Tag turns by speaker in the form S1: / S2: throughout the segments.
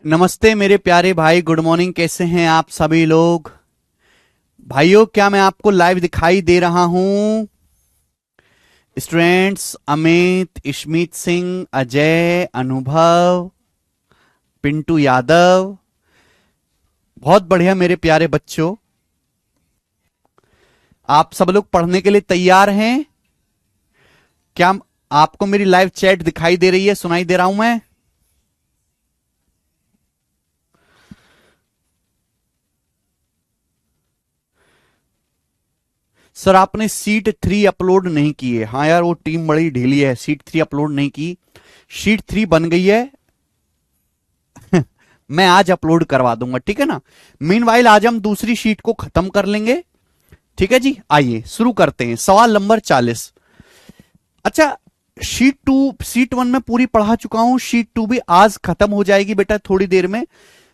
S1: नमस्ते मेरे प्यारे भाई, गुड मॉर्निंग। कैसे हैं आप सभी लोग? भाइयों, क्या मैं आपको लाइव दिखाई दे रहा हूं? स्टूडेंट्स अमित, इशमीत सिंह, अजय, अनुभव, पिंटू यादव, बहुत बढ़िया मेरे प्यारे बच्चों। आप सब लोग पढ़ने के लिए तैयार हैं? क्या आपको मेरी लाइव चैट दिखाई दे रही है, सुनाई दे रहा हूं मैं? सर आपने सीट 3 अपलोड नहीं की है। हाँ यार, वो टीम बड़ी ढीली है, सीट 3 अपलोड नहीं की। शीट 3 बन गई है। मैं आज अपलोड करवा दूंगा, ठीक है ना। मीनवाइल आज हम दूसरी शीट को खत्म कर लेंगे। ठीक है जी, आइए शुरू करते हैं। सवाल नंबर 40। अच्छा, शीट 1 में पूरी पढ़ा चुका हूं, शीट 2 भी आज खत्म हो जाएगी बेटा थोड़ी देर में।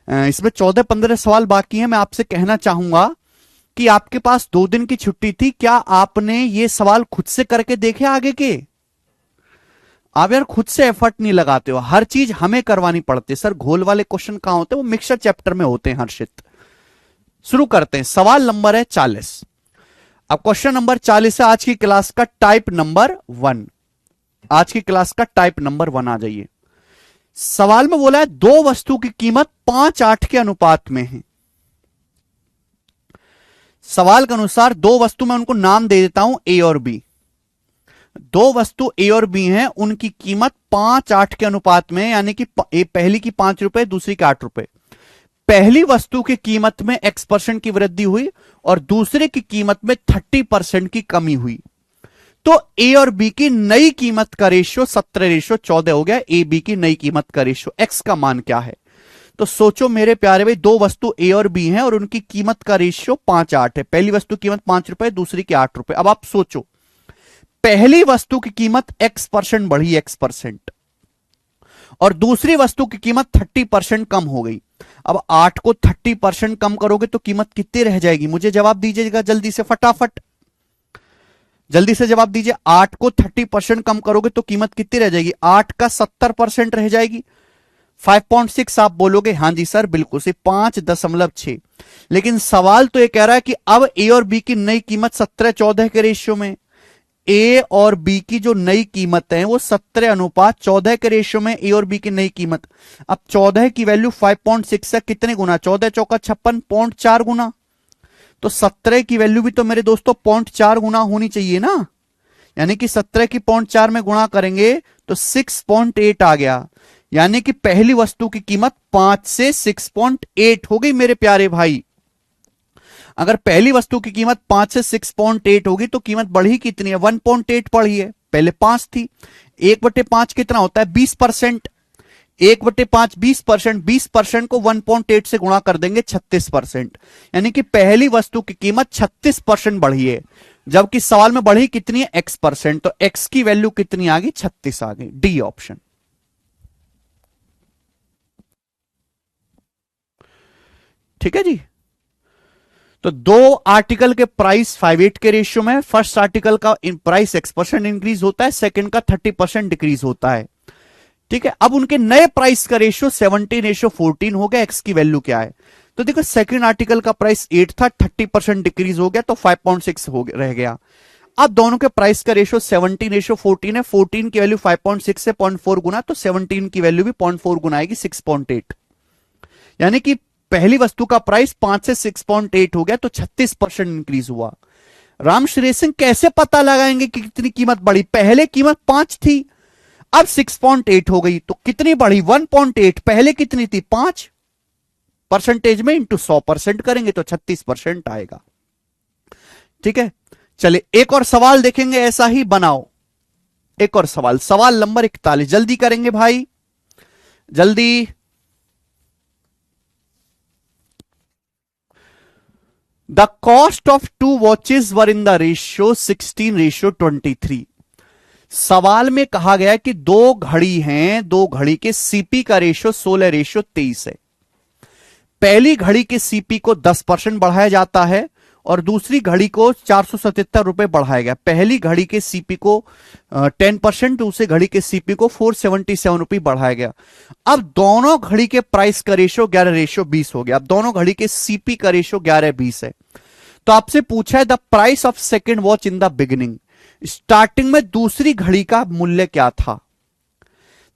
S1: इसमें 14-15 सवाल बाकी हैं। मैं आपसे कहना चाहूंगा कि आपके पास 2 दिन की छुट्टी थी, क्या आपने ये सवाल खुद से करके देखे आगे के? आप यार खुद से एफर्ट नहीं लगाते हो, हर चीज हमें करवानी पड़ती है। सर घोल वाले क्वेश्चन कहां होते हैं? वो मिक्सर चैप्टर में होते हैं हर्षित। शुरू करते हैं। सवाल नंबर है 40। अब क्वेश्चन नंबर 40 है आज की क्लास का टाइप नंबर 1। आज की क्लास का टाइप नंबर 1 आ जाइए। सवाल में बोला है दो वस्तु की कीमत 5-8 के अनुपात में है। सवाल के अनुसार दो वस्तु में उनको नाम दे देता हूं, ए और बी। दो वस्तु ए और बी हैं, उनकी कीमत 5-8 के अनुपात में, यानी कि पहली की 5 रुपए, दूसरी के 8 रुपए। पहली वस्तु की कीमत में x% की वृद्धि हुई और दूसरे की कीमत में 30% की कमी हुई, तो ए और बी की नई कीमत का रेशियो 17:14 हो गया। ए बी की नई कीमत का रेशियो x का मान क्या है? तो सोचो मेरे प्यारे भाई, दो वस्तु ए और बी हैं और उनकी कीमत का रेशियो 5-8 है। पहली वस्तु की कीमत 5 रुपए, दूसरी की 8 रुपए। अब आप सोचो, पहली वस्तु की कीमत x% बढ़ी, x%, और दूसरी वस्तु की कीमत 30% कम हो गई। अब 8 को 30% कम करोगे तो कीमत कितनी रह जाएगी? मुझे जवाब दीजिएगा जल्दी से, फटाफट जल्दी से जवाब दीजिए। 8 को 30% कम करोगे तो कीमत कितनी रह जाएगी? 8 का 70% रह जाएगी, 5.6। आप बोलोगे हाँ जी सर बिल्कुल से 5.6। लेकिन सवाल तो ये कह रहा है कि अब ए और बी की नई कीमत 17-14 के रेशियो में। ए और बी की जो नई कीमत है वो 17:14 के रेशियो में ए और बी की नई कीमत। अब 14 की वैल्यू 5.6 है, कितने गुना? 14 चौका 56, 0.4 गुना। तो 17 की वैल्यू भी तो मेरे दोस्तों 0.4 गुना होनी चाहिए ना। यानी कि 17 की 0.4 में गुणा करेंगे तो 6.8 आ गया। यानी कि पहली वस्तु की कीमत 5 से 6.8 हो गई मेरे प्यारे भाई। अगर पहली वस्तु की कीमत 5 से 6.8 होगी तो कीमत बढ़ी कितनी है? 1.8 बढ़ी है। पहले 5 थी। 1/5 कितना होता है? 20%। 1/5 20%। 20% को 1.8 से गुणा कर देंगे 36%। यानी कि पहली वस्तु की कीमत 36% बढ़ी है, जबकि सवाल में बढ़ी कितनी है? x%। तो x की वैल्यू कितनी आ गई? 36 आ गई। D option. ठीक है जी। तो दो आर्टिकल के प्राइस 5:8 के रेशियो में। फर्स्ट आर्टिकल का प्राइस x% इंक्रीज होता है, सेकंड का 30% डिक्रीज होता है। ठीक है, अब उनके नए प्राइस का रेशियो 17:14 हो गया। एक्स की वैल्यू क्या है? तो देखो, सेकंड आर्टिकल का प्राइस 8 था, 30% डिक्रीज हो गया तो 5.6 रह गया। अब दोनों के प्राइस का रेशियो 17:14 है। 14 की वैल्यू 5.6 से 0.4 गुना, तो 17 की वैल्यू भी 0.4 गुना आएगी, 6.8। यानी कि पहली वस्तु का प्राइस 5 से 6.8 हो गया, तो 36% इंक्रीज हुआ। राम श्री सिंह कैसे पता लगाएंगे कि कितनी कीमत बढ़ी? पहले कीमत 5 थी, अब 6.8 हो गई, तो कितनी बढ़ी? 1.8। पहले कितनी थी? 5। परसेंटेज में इंटू 100% करेंगे तो 36% आएगा। ठीक है, चलिए एक और सवाल देखेंगे, ऐसा ही बनाओ। एक और सवाल, सवाल नंबर 41। जल्दी करेंगे भाई, जल्दी। The cost of 2 watches were in the ratio 16:23। सवाल में कहा गया कि दो घड़ी हैं, दो घड़ी के सीपी का रेशियो 16:23 है। पहली घड़ी के सीपी को 10% बढ़ाया जाता है और दूसरी घड़ी को 477 रुपए बढ़ाया गया। पहली घड़ी के सीपी को 10%, दूसरी घड़ी के सीपी को 477 रुपए बढ़ाया गया। अब दोनों घड़ी के प्राइस का रेशियो 11:20 हो गया। अब दोनों घड़ी के सीपी का रेशियो 11:20 है। तो आपसे पूछा है the price of second watch in the beginning, starting में दूसरी घड़ी का मूल्य क्या था।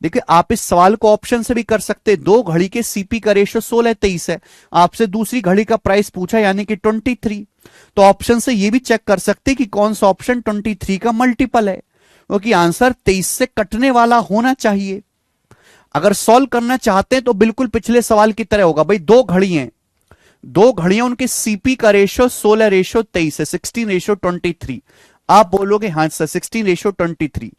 S1: देखिए आप इस सवाल को ऑप्शन से भी कर सकते हैं। दो घड़ी के सीपी का रेशियो 16:23 है, आपसे दूसरी घड़ी का प्राइस पूछा यानी कि 23, तो ऑप्शन से यह भी चेक कर सकते कि कौन सा ऑप्शन 23 का मल्टीपल है, क्योंकि आंसर 23 से कटने वाला होना चाहिए। अगर सॉल्व करना चाहते हैं तो बिल्कुल पिछले सवाल की तरह होगा। भाई दो घड़ियां उनके सीपी का रेशियो 16:23 है, 16:23। आप बोलोगे हाँ सर 16:23।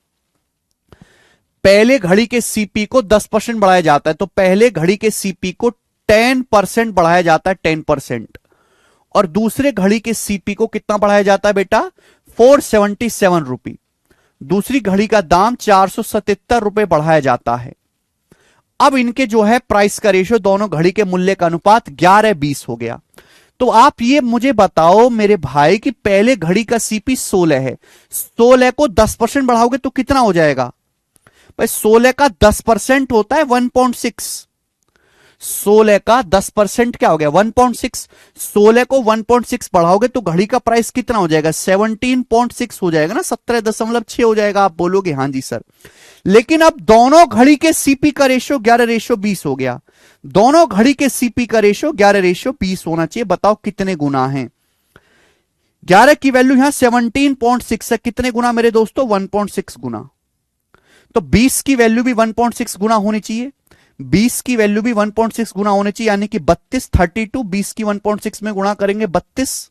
S1: पहले घड़ी के सीपी को 10% बढ़ाया जाता है, तो पहले घड़ी के सीपी को 10% बढ़ाया जाता है, 10%। और दूसरे घड़ी के सीपी को कितना बढ़ाया जाता है बेटा, 477 रुपए। दूसरी घड़ी का दाम 477 रुपए बढ़ाया जाता है। अब इनके जो है प्राइस का रेशियो, दोनों घड़ी के मूल्य का अनुपात 11:20 हो गया। तो आप ये मुझे बताओ मेरे भाई कि पहले घड़ी का सीपी 16 है, 16 को 10% बढ़ाओगे तो कितना हो जाएगा भाई, 16 का 10% होता है 1.6। 16 का 10% क्या हो गया 1.6। 16 को 1.6 बढ़ाओगे तो घड़ी का प्राइस कितना हो जाएगा 17.6 हो जाएगा ना, 17.6 हो जाएगा। आप बोलोगे हाँ जी सर। लेकिन अब दोनों घड़ी के सीपी का रेशियो 11:20 हो गया। दोनों घड़ी के सीपी का रेशियो 11:20 होना चाहिए। बताओ कितने गुना है। 11 की वैल्यू यहां 17.6 है, कितने गुना मेरे दोस्तों 1.6 गुना। तो 20 की वैल्यू भी 1.6 गुना होनी चाहिए, 20 की वैल्यू भी 1.6 गुना होनी चाहिए, यानी कि 32, 32 20 की 1.6 में गुणा करेंगे 32।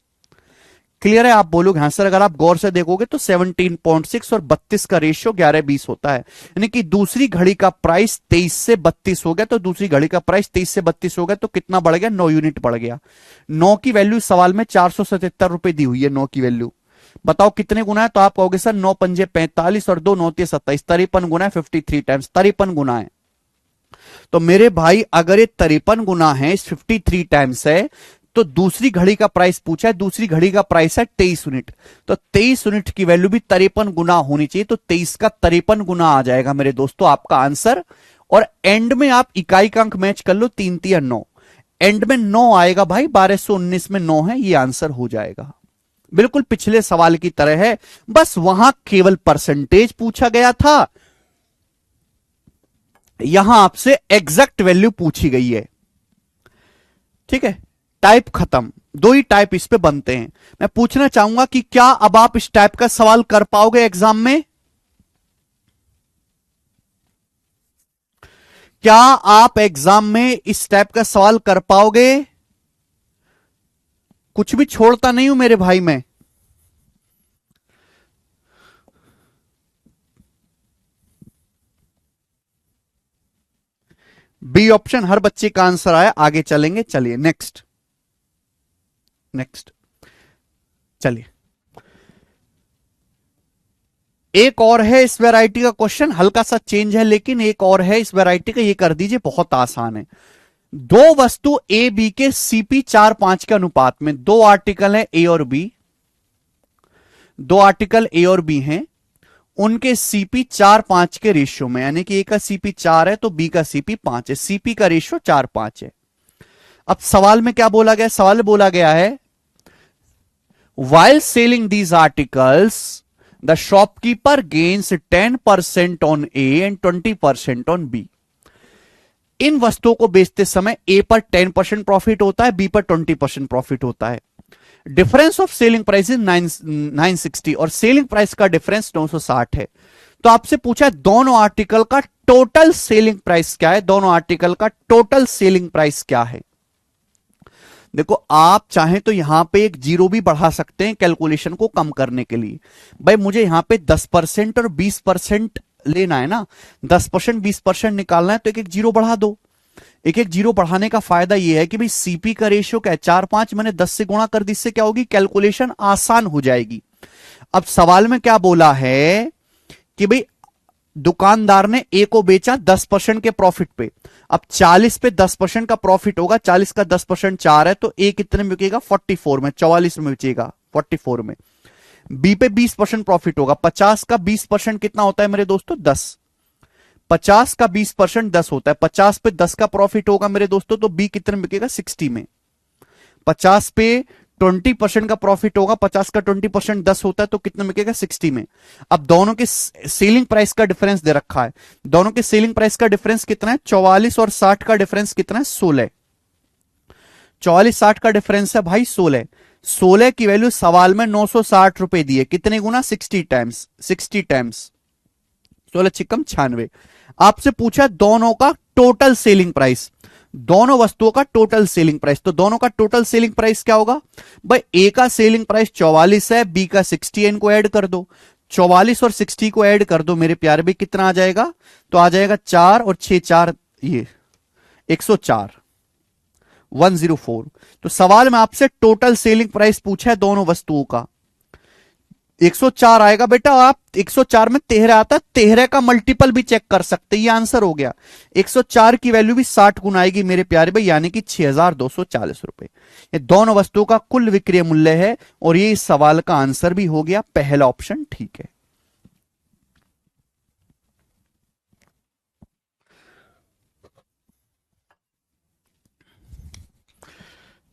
S1: क्लियर है। आप बोलोगे हाँ सर, अगर आप गौर से देखोगे तो 17.6 और 32 का रेशियो 11:20 होता है, यानी कि दूसरी घड़ी का प्राइस 23 से 32 हो गया। तो दूसरी घड़ी का प्राइस 23 से 32 हो गया तो कितना बढ़ गया, 9 यूनिट बढ़ गया। 9 की वैल्यू सवाल में 477 रुपए दी हुई है, 9 की वैल्यू। बताओ कितने गुना है, तो आप कहोगे सर 9 पंजे 45 और 2 9 27, 53 गुना है, 53 टाइम्स 53 गुना है। तो मेरे भाई अगर ये 53 गुना है, 53 टाइम्स है, तो दूसरी घड़ी का प्राइस पूछा है, दूसरी घड़ी का प्राइस है 23 यूनिट। तो 23 यूनिट की वैल्यू भी 53 गुना होनी चाहिए। तो 23 का 53 गुना आ जाएगा मेरे दोस्तों आपका आंसर। और एंड में आप इकाई का अंक मैच कर लो, 3 3 9, एंड में 9 आएगा भाई, 1219 में 9 है, ये आंसर हो जाएगा। बिल्कुल पिछले सवाल की तरह है, बस वहां केवल परसेंटेज पूछा गया था, यहां आपसे एग्जैक्ट वैल्यू पूछी गई है। ठीक है, टाइप खत्म। दो ही टाइप इस पे बनते हैं। मैं पूछना चाहूंगा कि क्या अब आप इस टाइप का सवाल कर पाओगे एग्जाम में? क्या आप एग्जाम में इस टाइप का सवाल कर पाओगे? कुछ भी छोड़ता नहीं हूं मेरे भाई मैं। बी ऑप्शन हर बच्चे का आंसर आया, आगे चलेंगे। चलिए नेक्स्ट चलिए, एक और है इस वैरायटी का क्वेश्चन, हल्का सा चेंज है लेकिन एक और है इस वैरायटी का, ये कर दीजिए, बहुत आसान है। दो वस्तु ए बी के सीपी 4-5 के अनुपात में, दो आर्टिकल है ए और बी, दो आर्टिकल ए और बी हैं, उनके सीपी 4-5 के रेशियो में, यानी कि ए का सीपी 4 है तो बी का सीपी 5 है, सीपी का रेशियो 4-5 है। अब सवाल में क्या बोला गया, सवाल बोला गया है while selling these articles the shopkeeper gains 10% on A and 20% on B। इन वस्तुओं को बेचते समय ए पर 10% प्रॉफिट होता है, बी पर 20% प्रॉफिट होता है। Difference of selling price is 960 और सेलिंग प्राइस का डिफरेंस 960 है। तो आपसे पूछा दोनों आर्टिकल का टोटल सेलिंग प्राइस क्या है, दोनों आर्टिकल का टोटल सेलिंग प्राइस क्या है। देखो आप चाहें तो यहां पे एक जीरो भी बढ़ा सकते हैं कैलकुलेशन को कम करने के लिए। भाई मुझे यहां पे 10% और 20% लेना है ना, 10% 20% निकालना है तो एक एक जीरो बढ़ा दो। एक एक जीरो बढ़ाने का फायदा यह है कि भाई सीपी का रेशियो क्या है 4-5, मैंने 10 से गुणा कर दी, इससे क्या होगी कैलकुलेशन आसान हो जाएगी। अब सवाल में क्या बोला है कि भाई दुकानदार ने ए को बेचा 10% के प्रॉफिट पे। अब 40 पे 10% का प्रॉफिट होगा, 40 का 10% 4 है, तो ए कितने में बिकेगा? 44 में, 44 में बेचेगा 44 में। बी पे 20% प्रॉफिट होगा, 50 का 20% कितना होता है मेरे दोस्तों? 10। 50 का 20% 10 होता है, 50 पे 10 का प्रॉफिट होगा मेरे दोस्तों, तो बी कितने में बिकेगा? 60 में। 50 पे 20% का प्रॉफिट होगा, 50 का 20% 10 होता है, तो कितने में बिकेगा? 60 में। अब दोनों के सेलिंग प्राइस का डिफरेंस दे रखा है, दोनों के सेलिंग प्राइस का डिफरेंस कितना है? 44 और 60 का डिफरेंस कितना है? 16। 44-60 का डिफरेंस है भाई 16। 16 की वैल्यू सवाल में 960 रुपए दी है, कितने गुना? 60 टाइम्स, 60 टाइम्स 16 छिकम 96। आपसे पूछा दोनों का टोटल सेलिंग प्राइस, दोनों वस्तुओं का टोटल सेलिंग प्राइस, तो दोनों का टोटल सेलिंग प्राइस क्या होगा भाई? ए का सेलिंग प्राइस 44 है, बी का 60 है, इनको ऐड कर दो, 44 और 60 को ऐड कर दो मेरे प्यारे भाई, कितना आ जाएगा? तो आ जाएगा 4 और 6 4, ये 104, 104। तो सवाल में आपसे टोटल सेलिंग प्राइस पूछा है दोनों वस्तुओं का, 104 आएगा बेटा। आप 104 में 13 आता है, 13 का मल्टीपल भी चेक कर सकते हैं, ये आंसर हो गया। 104 की वैल्यू भी 60 गुना आएगी मेरे प्यारे भाई, यानी कि 6240 रुपए। ये दोनों वस्तुओं का कुल विक्रय मूल्य है, और ये इस सवाल का आंसर भी हो गया, पहला ऑप्शन ठीक है।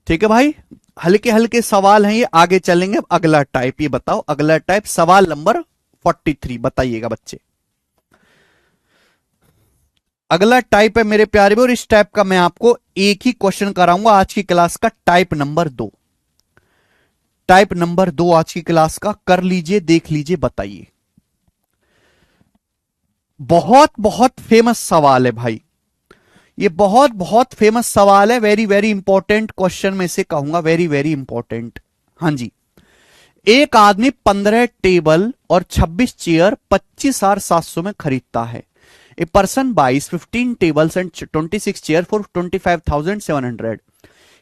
S1: ठीक है भाई, हल्के हल्के सवाल हैं ये, आगे चलेंगे। अब अगला टाइप, ये बताओ अगला टाइप, सवाल नंबर 43 बताइएगा बच्चे। अगला टाइप है मेरे प्यारे, और इस टाइप का मैं आपको एक ही क्वेश्चन कराऊंगा आज की क्लास का, टाइप नंबर 2। टाइप नंबर 2 आज की क्लास का कर लीजिए, देख लीजिए, बताइए। बहुत बहुत फेमस सवाल है भाई, ये बहुत बहुत फेमस सवाल है, वेरी वेरी इंपॉर्टेंट क्वेश्चन में से कहूंगा, वेरी वेरी इंपॉर्टेंट। हाँ जी, एक आदमी 15 टेबल और 26 चेयर 25,700 में खरीदता है। A person buys 15 tables and 26 chair for 25,700।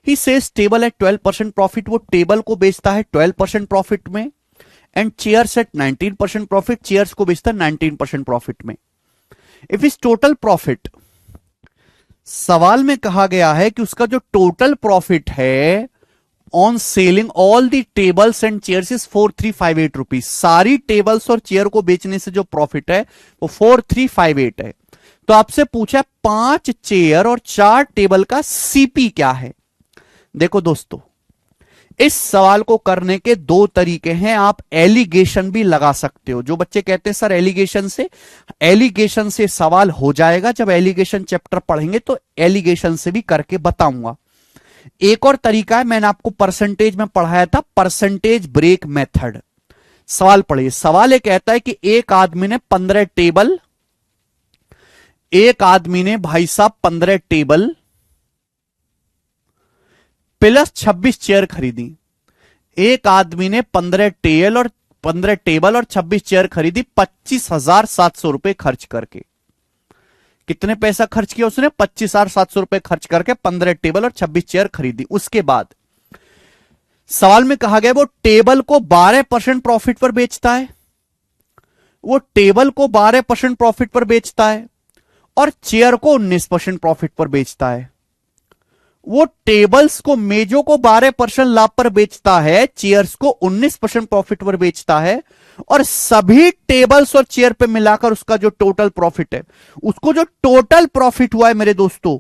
S1: He says table at 12% profit, वो टेबल को बेचता है 12% प्रॉफिट में, and chairs at 19% profit, chairs को बेचता है 19% प्रॉफिट में। इफ इज टोटल प्रॉफिट, सवाल में कहा गया है कि उसका जो टोटल प्रॉफिट है on selling all the tables and chairs is 4358 rupees. सारी टेबल्स और चेयर को बेचने से जो प्रॉफिट है वो 4358 है। तो आपसे पूछा 5 चेयर और 4 टेबल का सीपी क्या है। देखो दोस्तों, इस सवाल को करने के दो तरीके हैं, आप एलिगेशन भी लगा सकते हो। जो बच्चे कहते हैं सर एलिगेशन से सवाल हो जाएगा, जब एलिगेशन चैप्टर पढ़ेंगे तो एलिगेशन से भी करके बताऊंगा। एक और तरीका है, मैंने आपको परसेंटेज में पढ़ाया था, परसेंटेज ब्रेक मेथड। सवाल पढ़िए, सवाल ये कहता है कि एक आदमी ने 15 टेबल, एक आदमी ने भाई साहब 15 टेबल प्लस 26 चेयर खरीदी। एक आदमी ने 15 टेबल और 26 चेयर खरीदी 25,700 रुपए खर्च करके। कितने पैसा खर्च किया उसने? 25,700 रुपए खर्च करके 15 टेबल और 26 चेयर खरीदी। उसके बाद सवाल में कहा गया वो टेबल को 12% प्रॉफिट पर बेचता है, वो टेबल को 12% प्रॉफिट पर बेचता है और चेयर को 19% प्रॉफिट पर बेचता है। वो टेबल्स को, मेजों को 12% लाभ पर बेचता है, चेयर्स को 19% प्रॉफिट पर बेचता है, और सभी टेबल्स और चेयर पे मिलाकर उसका जो टोटल प्रॉफिट है, उसको जो टोटल प्रॉफिट हुआ है मेरे दोस्तों,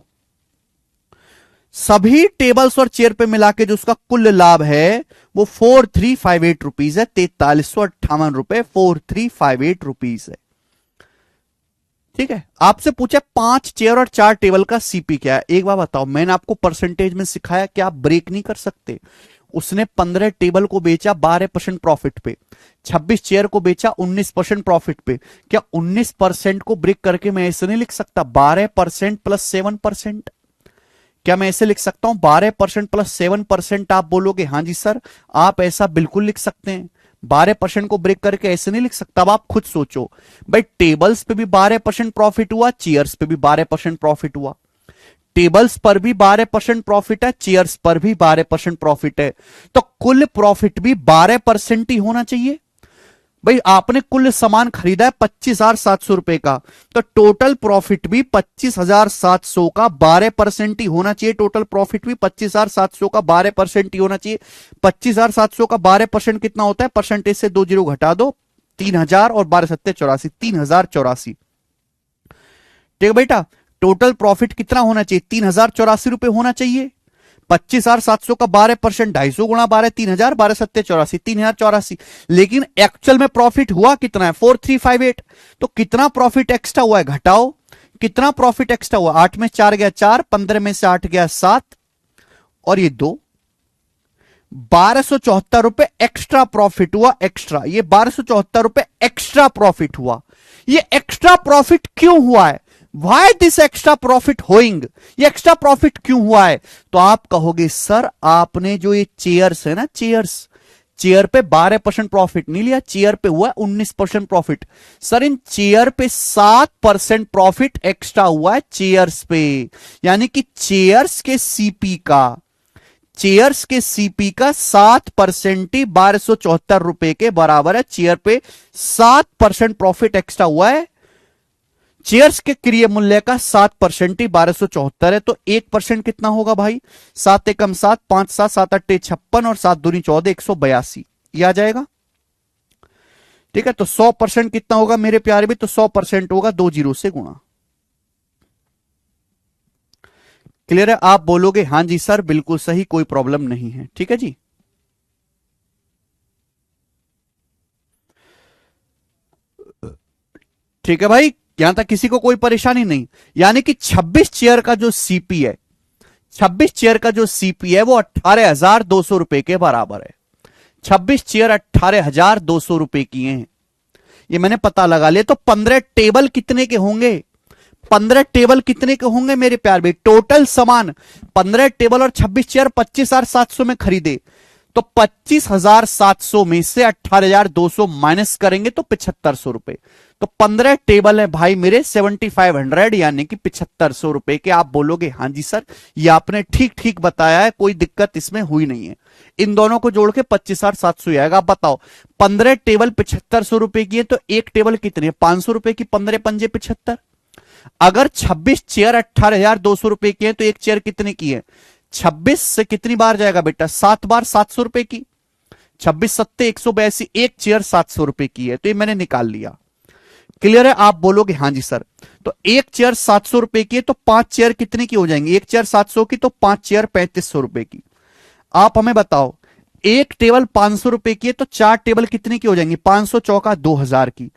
S1: सभी टेबल्स और चेयर पे मिलाकर जो उसका कुल लाभ है वो 4358 रुपीज है, 4358 रुपए 4358 रुपीज है। ठीक है, आपसे पूछा 5 चेयर और 4 टेबल का सीपी क्या है। एक बार बताओ, मैंने आपको परसेंटेज में सिखाया कि आप ब्रेक नहीं कर सकते। उसने 15 टेबल को बेचा 12% प्रॉफिट पे, 26 चेयर को बेचा 19% प्रॉफिट पे। क्या 19% को ब्रेक करके मैं ऐसे नहीं लिख सकता 12% प्लस 7%? क्या मैं ऐसे लिख सकता हूं 12% प्लस 7%? आप बोलोगे हाँ जी सर, आप ऐसा बिल्कुल लिख सकते हैं। 12% को ब्रेक करके ऐसे नहीं लिख सकता। अब आप खुद सोचो भाई, टेबल्स पे भी 12% प्रॉफिट हुआ, चेयर्स पे भी 12% प्रॉफिट हुआ, टेबल्स पर भी 12% प्रॉफिट है, चेयर्स पर भी 12% प्रॉफिट है, तो कुल प्रॉफिट भी 12% ही होना चाहिए। भाई आपने कुल सामान खरीदा है 25,700 रुपए का, तो टोटल प्रॉफिट भी 25,700 का 12% ही होना चाहिए। टोटल प्रॉफिट भी 25,700 का 12% ही होना चाहिए। 25,700 का 12% कितना होता है? परसेंटेज से 2 जीरो घटा दो, 3,000 और 12 सत्ते 84, 3,084। ठीक है बेटा, टोटल प्रॉफिट कितना होना चाहिए? 3,084 रुपए होना चाहिए। 25,700 का 12%, 250 गुणा 12, 3,000, 12 सत्ते 84, 3,084। लेकिन एक्चुअल में प्रॉफिट हुआ कितना है? 4,358। तो कितना प्रॉफिट एक्स्ट्रा हुआ है? घटाओ, कितना प्रॉफिट एक्स्ट्रा हुआ? 8 में 4 गया 4, 15 में से 8 गया 7 और ये 2, 1,274 रुपए एक्स्ट्रा प्रॉफिट हुआ। एक्स्ट्रा, ये 1,274 रुपए एक्स्ट्रा प्रॉफिट हुआ। ये एक्स्ट्रा प्रॉफिट क्यों हुआ है? Why this extra profit hoeing? ये एक्स्ट्रा प्रॉफिट क्यों हुआ है? तो आप कहोगे सर आपने जो ये चेयर्स है ना, चेयर्स, चेयर पे 12% प्रॉफिट नहीं लिया, चेयर पे हुआ 19% प्रॉफिट। सर इन चेयर पे 7% प्रॉफिट एक्स्ट्रा हुआ है चेयर्स पे, यानी कि चेयर्स के सीपी का, चेयर्स के सीपी का 7% ही 1,274 रुपए के बराबर है। चेयर पे 7% प्रॉफिट एक्स्ट्रा हुआ है, चेयर्स के क्रय मूल्य का 7% ही 1,274 है। तो 1% कितना होगा भाई? 7 एकम 7, 5 7 7 8 56 और 7 दूनी 14, 182 ये आ जाएगा। ठीक है, तो 100% कितना होगा मेरे प्यारे भी? तो 100% होगा 2 जीरो से गुणा। क्लियर है? आप बोलोगे हां जी सर बिल्कुल सही, कोई प्रॉब्लम नहीं है। ठीक है जी, ठीक है भाई, यहां तक किसी को कोई परेशानी नहीं। यानी कि 26 चेयर का जो सीपी है, 26 चेयर का जो सीपी है वो 18,200 रुपए के बराबर है। 26 चेयर 18,200 रुपए की हैं, ये मैंने पता लगा लिया। तो 15 टेबल कितने के होंगे? 15 टेबल कितने के होंगे मेरे प्यार भाई? टोटल सामान 15 टेबल और 26 चेयर 25,700 में खरीदे, तो 25,700 में से 18,200 माइनस करेंगे तो 7,500 रुपए। तो 15 टेबल है भाई मेरे 7,500 यानी कि 7,500 रुपए के। आप बोलोगे हां जी सर ये आपने ठीक ठीक बताया है, कोई दिक्कत इसमें हुई नहीं है। इन दोनों को जोड़ के 25,700 आएगा। आप बताओ 15 टेबल 7,500 रुपए की है तो एक टेबल कितनी है? 500 रुपए की, 15 पंजे 75। अगर 26 चेयर 18,200 रुपए की है तो एक चेयर कितने की है? 26 से कितनी बार जाएगा बेटा? 7 बार 700 रुपए की। 26 सत्ते 182, एक चेयर 700 रुपए की है, तो ये मैंने निकाल लिया। क्लियर है? आप बोलोगे हां जी सर। तो एक चेयर 700 रुपए की है तो 5 चेयर कितने की हो जाएंगी? एक चेयर 700 की तो 5 चेयर 3,500 रुपए की। आप हमें बताओ एक टेबल 500 रुपए की है तो 4 टेबल कितने की हो जाएंगी? 500 चौका 2,000 की।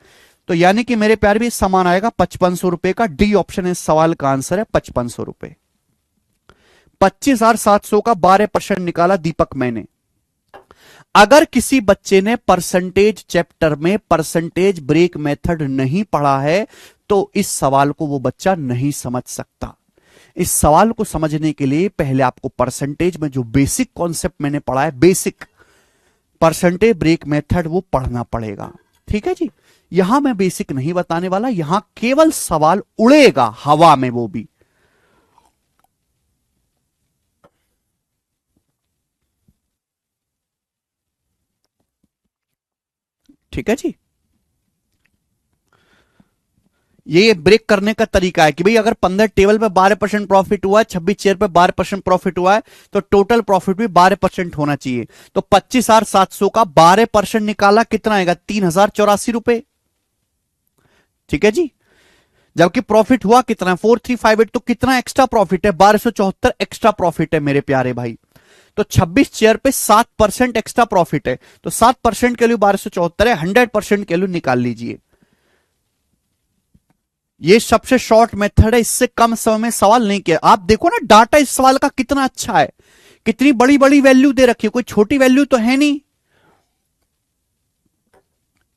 S1: तो यानी कि मेरे प्यार भी सामान आएगा 5,500 रुपए का। डी ऑप्शन इस सवाल का आंसर है 5,500 रुपए। 25,700 का 12% निकाला दीपक मैंने। अगर किसी बच्चे ने परसेंटेज चैप्टर में परसेंटेज ब्रेक मेथड नहीं पढ़ा है तो इस सवाल को वो बच्चा नहीं समझ सकता। इस सवाल को समझने के लिए पहले आपको परसेंटेज में जो बेसिक कॉन्सेप्ट मैंने पढ़ा है, बेसिक परसेंटेज ब्रेक मेथड, वो पढ़ना पड़ेगा। ठीक है जी, यहां मैं बेसिक नहीं बताने वाला, यहां केवल सवाल उड़ेगा हवा में, वो भी। ठीक है जी, ये ब्रेक करने का तरीका है कि भाई अगर 15 टेबल पे 12% प्रॉफिट हुआ है, 26 चेयर पे 12% प्रॉफिट हुआ है, तो टोटल प्रॉफिट भी 12% होना चाहिए। तो 25,700 का 12% निकाला, कितना आएगा? 3,084 रुपए। ठीक है जी, जबकि प्रॉफिट हुआ कितना? 4,358। तो कितना एक्स्ट्रा प्रॉफिट है? 1,274 एक्स्ट्रा प्रॉफिट है मेरे प्यारे भाई। तो 26 चेयर पे 7% एक्स्ट्रा प्रॉफिट है, तो 7% के लिए 1,274 है, 100% के लिए निकाल लीजिए। ये सबसे शॉर्ट मेथड है, इससे कम समय में सवाल नहीं किया। आप देखो ना डाटा इस सवाल का कितना अच्छा है, कितनी बड़ी बड़ी वैल्यू दे रखी है, कोई छोटी वैल्यू तो है नहीं।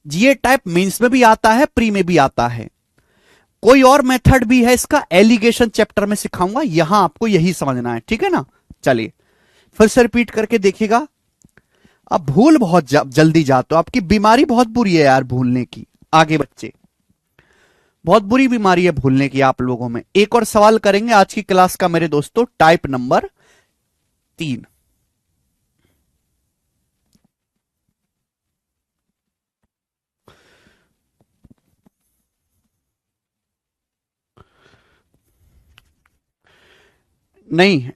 S1: जीए टाइप मेंस में भी आता है, प्री में भी आता है। कोई और मेथड भी है इसका, एलिगेशन चैप्टर में सिखाऊंगा, यहां आपको यही समझना है। ठीक है ना? चलिए फिर से रिपीट करके देखिएगा। अब भूल बहुत जल्दी जाते हो, आपकी बीमारी बहुत बुरी है यार भूलने की। आगे बच्चे, बहुत बुरी बीमारी है भूलने की आप लोगों में। एक और सवाल करेंगे आज की क्लास का मेरे दोस्तों, टाइप नंबर 3। नहीं,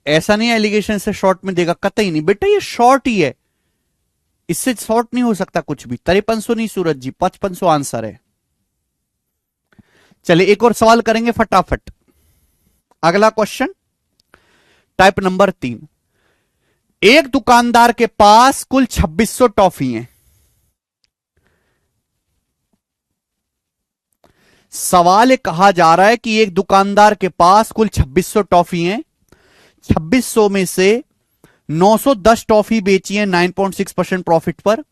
S1: ऐसा नहीं एलिगेशन से शॉर्ट में देगा, कतई नहीं बेटा, ये शॉर्ट ही है, इससे शॉर्ट नहीं हो सकता कुछ भी। 5300 नहीं सूरज जी, 5500 आंसर है। चलिए एक और सवाल करेंगे फटाफट। अगला क्वेश्चन टाइप नंबर 3। एक दुकानदार के पास कुल 2600 टॉफी हैं। सवाल कहा जा रहा है कि एक दुकानदार के पास कुल 2600 टॉफी हैं, 2600 में से 910 टॉफी बेची है 9.6% प्रॉफिट पर,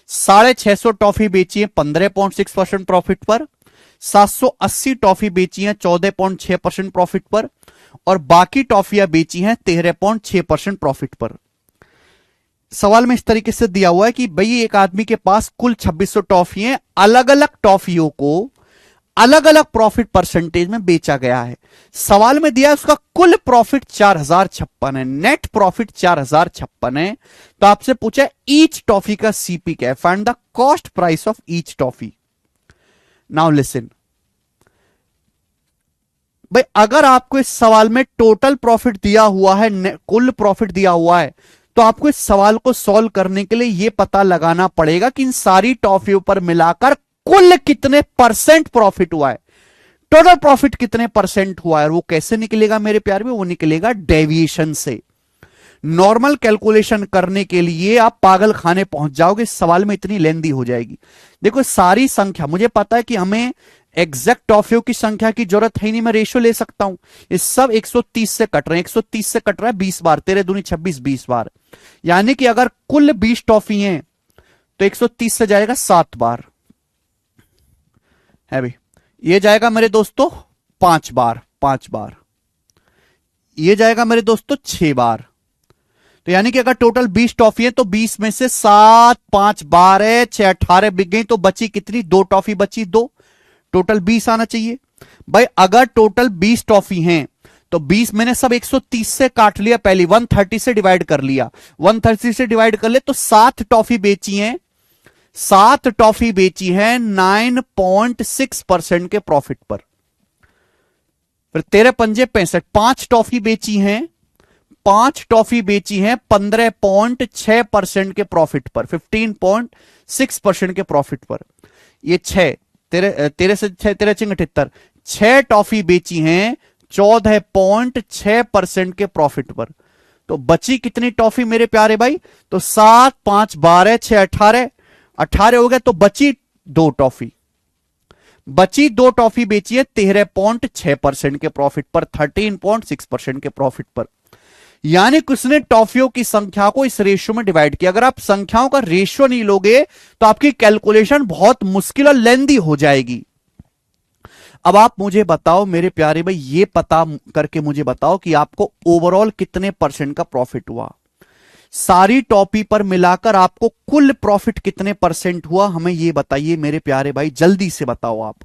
S1: 650 टॉफी बेची है 15.6% प्रॉफिट पर, 780 टॉफी बेची है 14.6% प्रॉफिट पर, और बाकी टॉफियां बेची हैं 13.6% प्रॉफिट पर। सवाल में इस तरीके से दिया हुआ है कि भाई एक आदमी के पास कुल 2600 टॉफी हैं, अलग अलग टॉफियों को अलग अलग प्रॉफिट परसेंटेज में बेचा गया है। सवाल में दिया है उसका कुल प्रॉफिट 4056 है, नेट प्रॉफिट 4056 है। तो आपसे पूछा ईच टॉफी का सीपी क्या है, find the cost price of each toffee. Now listen भाई, अगर आपको इस सवाल में टोटल प्रॉफिट दिया हुआ है, कुल प्रॉफिट दिया हुआ है, तो आपको इस सवाल को सॉल्व करने के लिए यह पता लगाना पड़ेगा कि इन सारी टॉफियों पर मिलाकर कुल कितने परसेंट प्रॉफिट हुआ है, टोटल प्रॉफिट कितने परसेंट हुआ है। और वो कैसे निकलेगा मेरे प्यार में, वो निकलेगा डेविएशन से। नॉर्मल कैलकुलेशन करने के लिए आप पागल खाने पहुंच जाओगे, इस सवाल में इतनी लेंदी हो जाएगी। देखो सारी संख्या, मुझे पता है कि हमें एग्जैक्ट टॉफियों की संख्या की जरूरत है नहीं, मैं रेशियो ले सकता हूं। ये सब 130 से कट रहे हैं, 130 से कट रहा है 20 बार, 13 दूनी 26, 20 बार, यानी कि अगर कुल 20 टॉफी हैं तो 130 से जाएगा 7 बार है भाई, ये जाएगा मेरे दोस्तों 5 बार, 5 बार, ये जाएगा मेरे दोस्तों 6 बार। तो यानी कि अगर टोटल 20 टॉफी है तो 20 में से 7, 5 बार है, 6 18 बिक गई, तो बची कितनी, 2 टॉफी बची, 2, टोटल 20 आना चाहिए। भाई अगर टोटल 20 टॉफी हैं तो 20 मैंने सब 130 से काट लिया, पहले 130 से डिवाइड कर लिया, 130 से डिवाइड कर ले तो 7 टॉफी बेची हैं, 7 टॉफी बेची है 9.6% के प्रॉफिट पर। फिर 13 पंजे 65, 5 टॉफी बेची हैं, 5 टॉफी बेची हैं 15.6% के प्रॉफिट पर, 15.6% के प्रॉफिट पर। ये 6 13 से 6 13 चिंग 78, 6 टॉफी बेची हैं 14.6% के प्रॉफिट पर। तो बची कितनी टॉफी मेरे प्यारे भाई, तो 7 5 12 6 18, 18 हो गया, तो बची 2 टॉफी, बची 2 टॉफी बेची है 13.6% के प्रॉफिट पर, 13.6% के प्रॉफिट पर। यानी किसने टॉफियों की संख्या को इस रेशियो में डिवाइड किया। अगर आप संख्याओं का रेशियो नहीं लोगे तो आपकी कैलकुलेशन बहुत मुश्किल और लेंदी हो जाएगी। अब आप मुझे बताओ मेरे प्यारे भाई, ये पता करके मुझे बताओ कि आपको ओवरऑल कितने परसेंट का प्रॉफिट हुआ, सारी टॉफी पर मिलाकर आपको कुल प्रॉफिट कितने परसेंट हुआ, हमें यह बताइए मेरे प्यारे भाई, जल्दी से बताओ आप,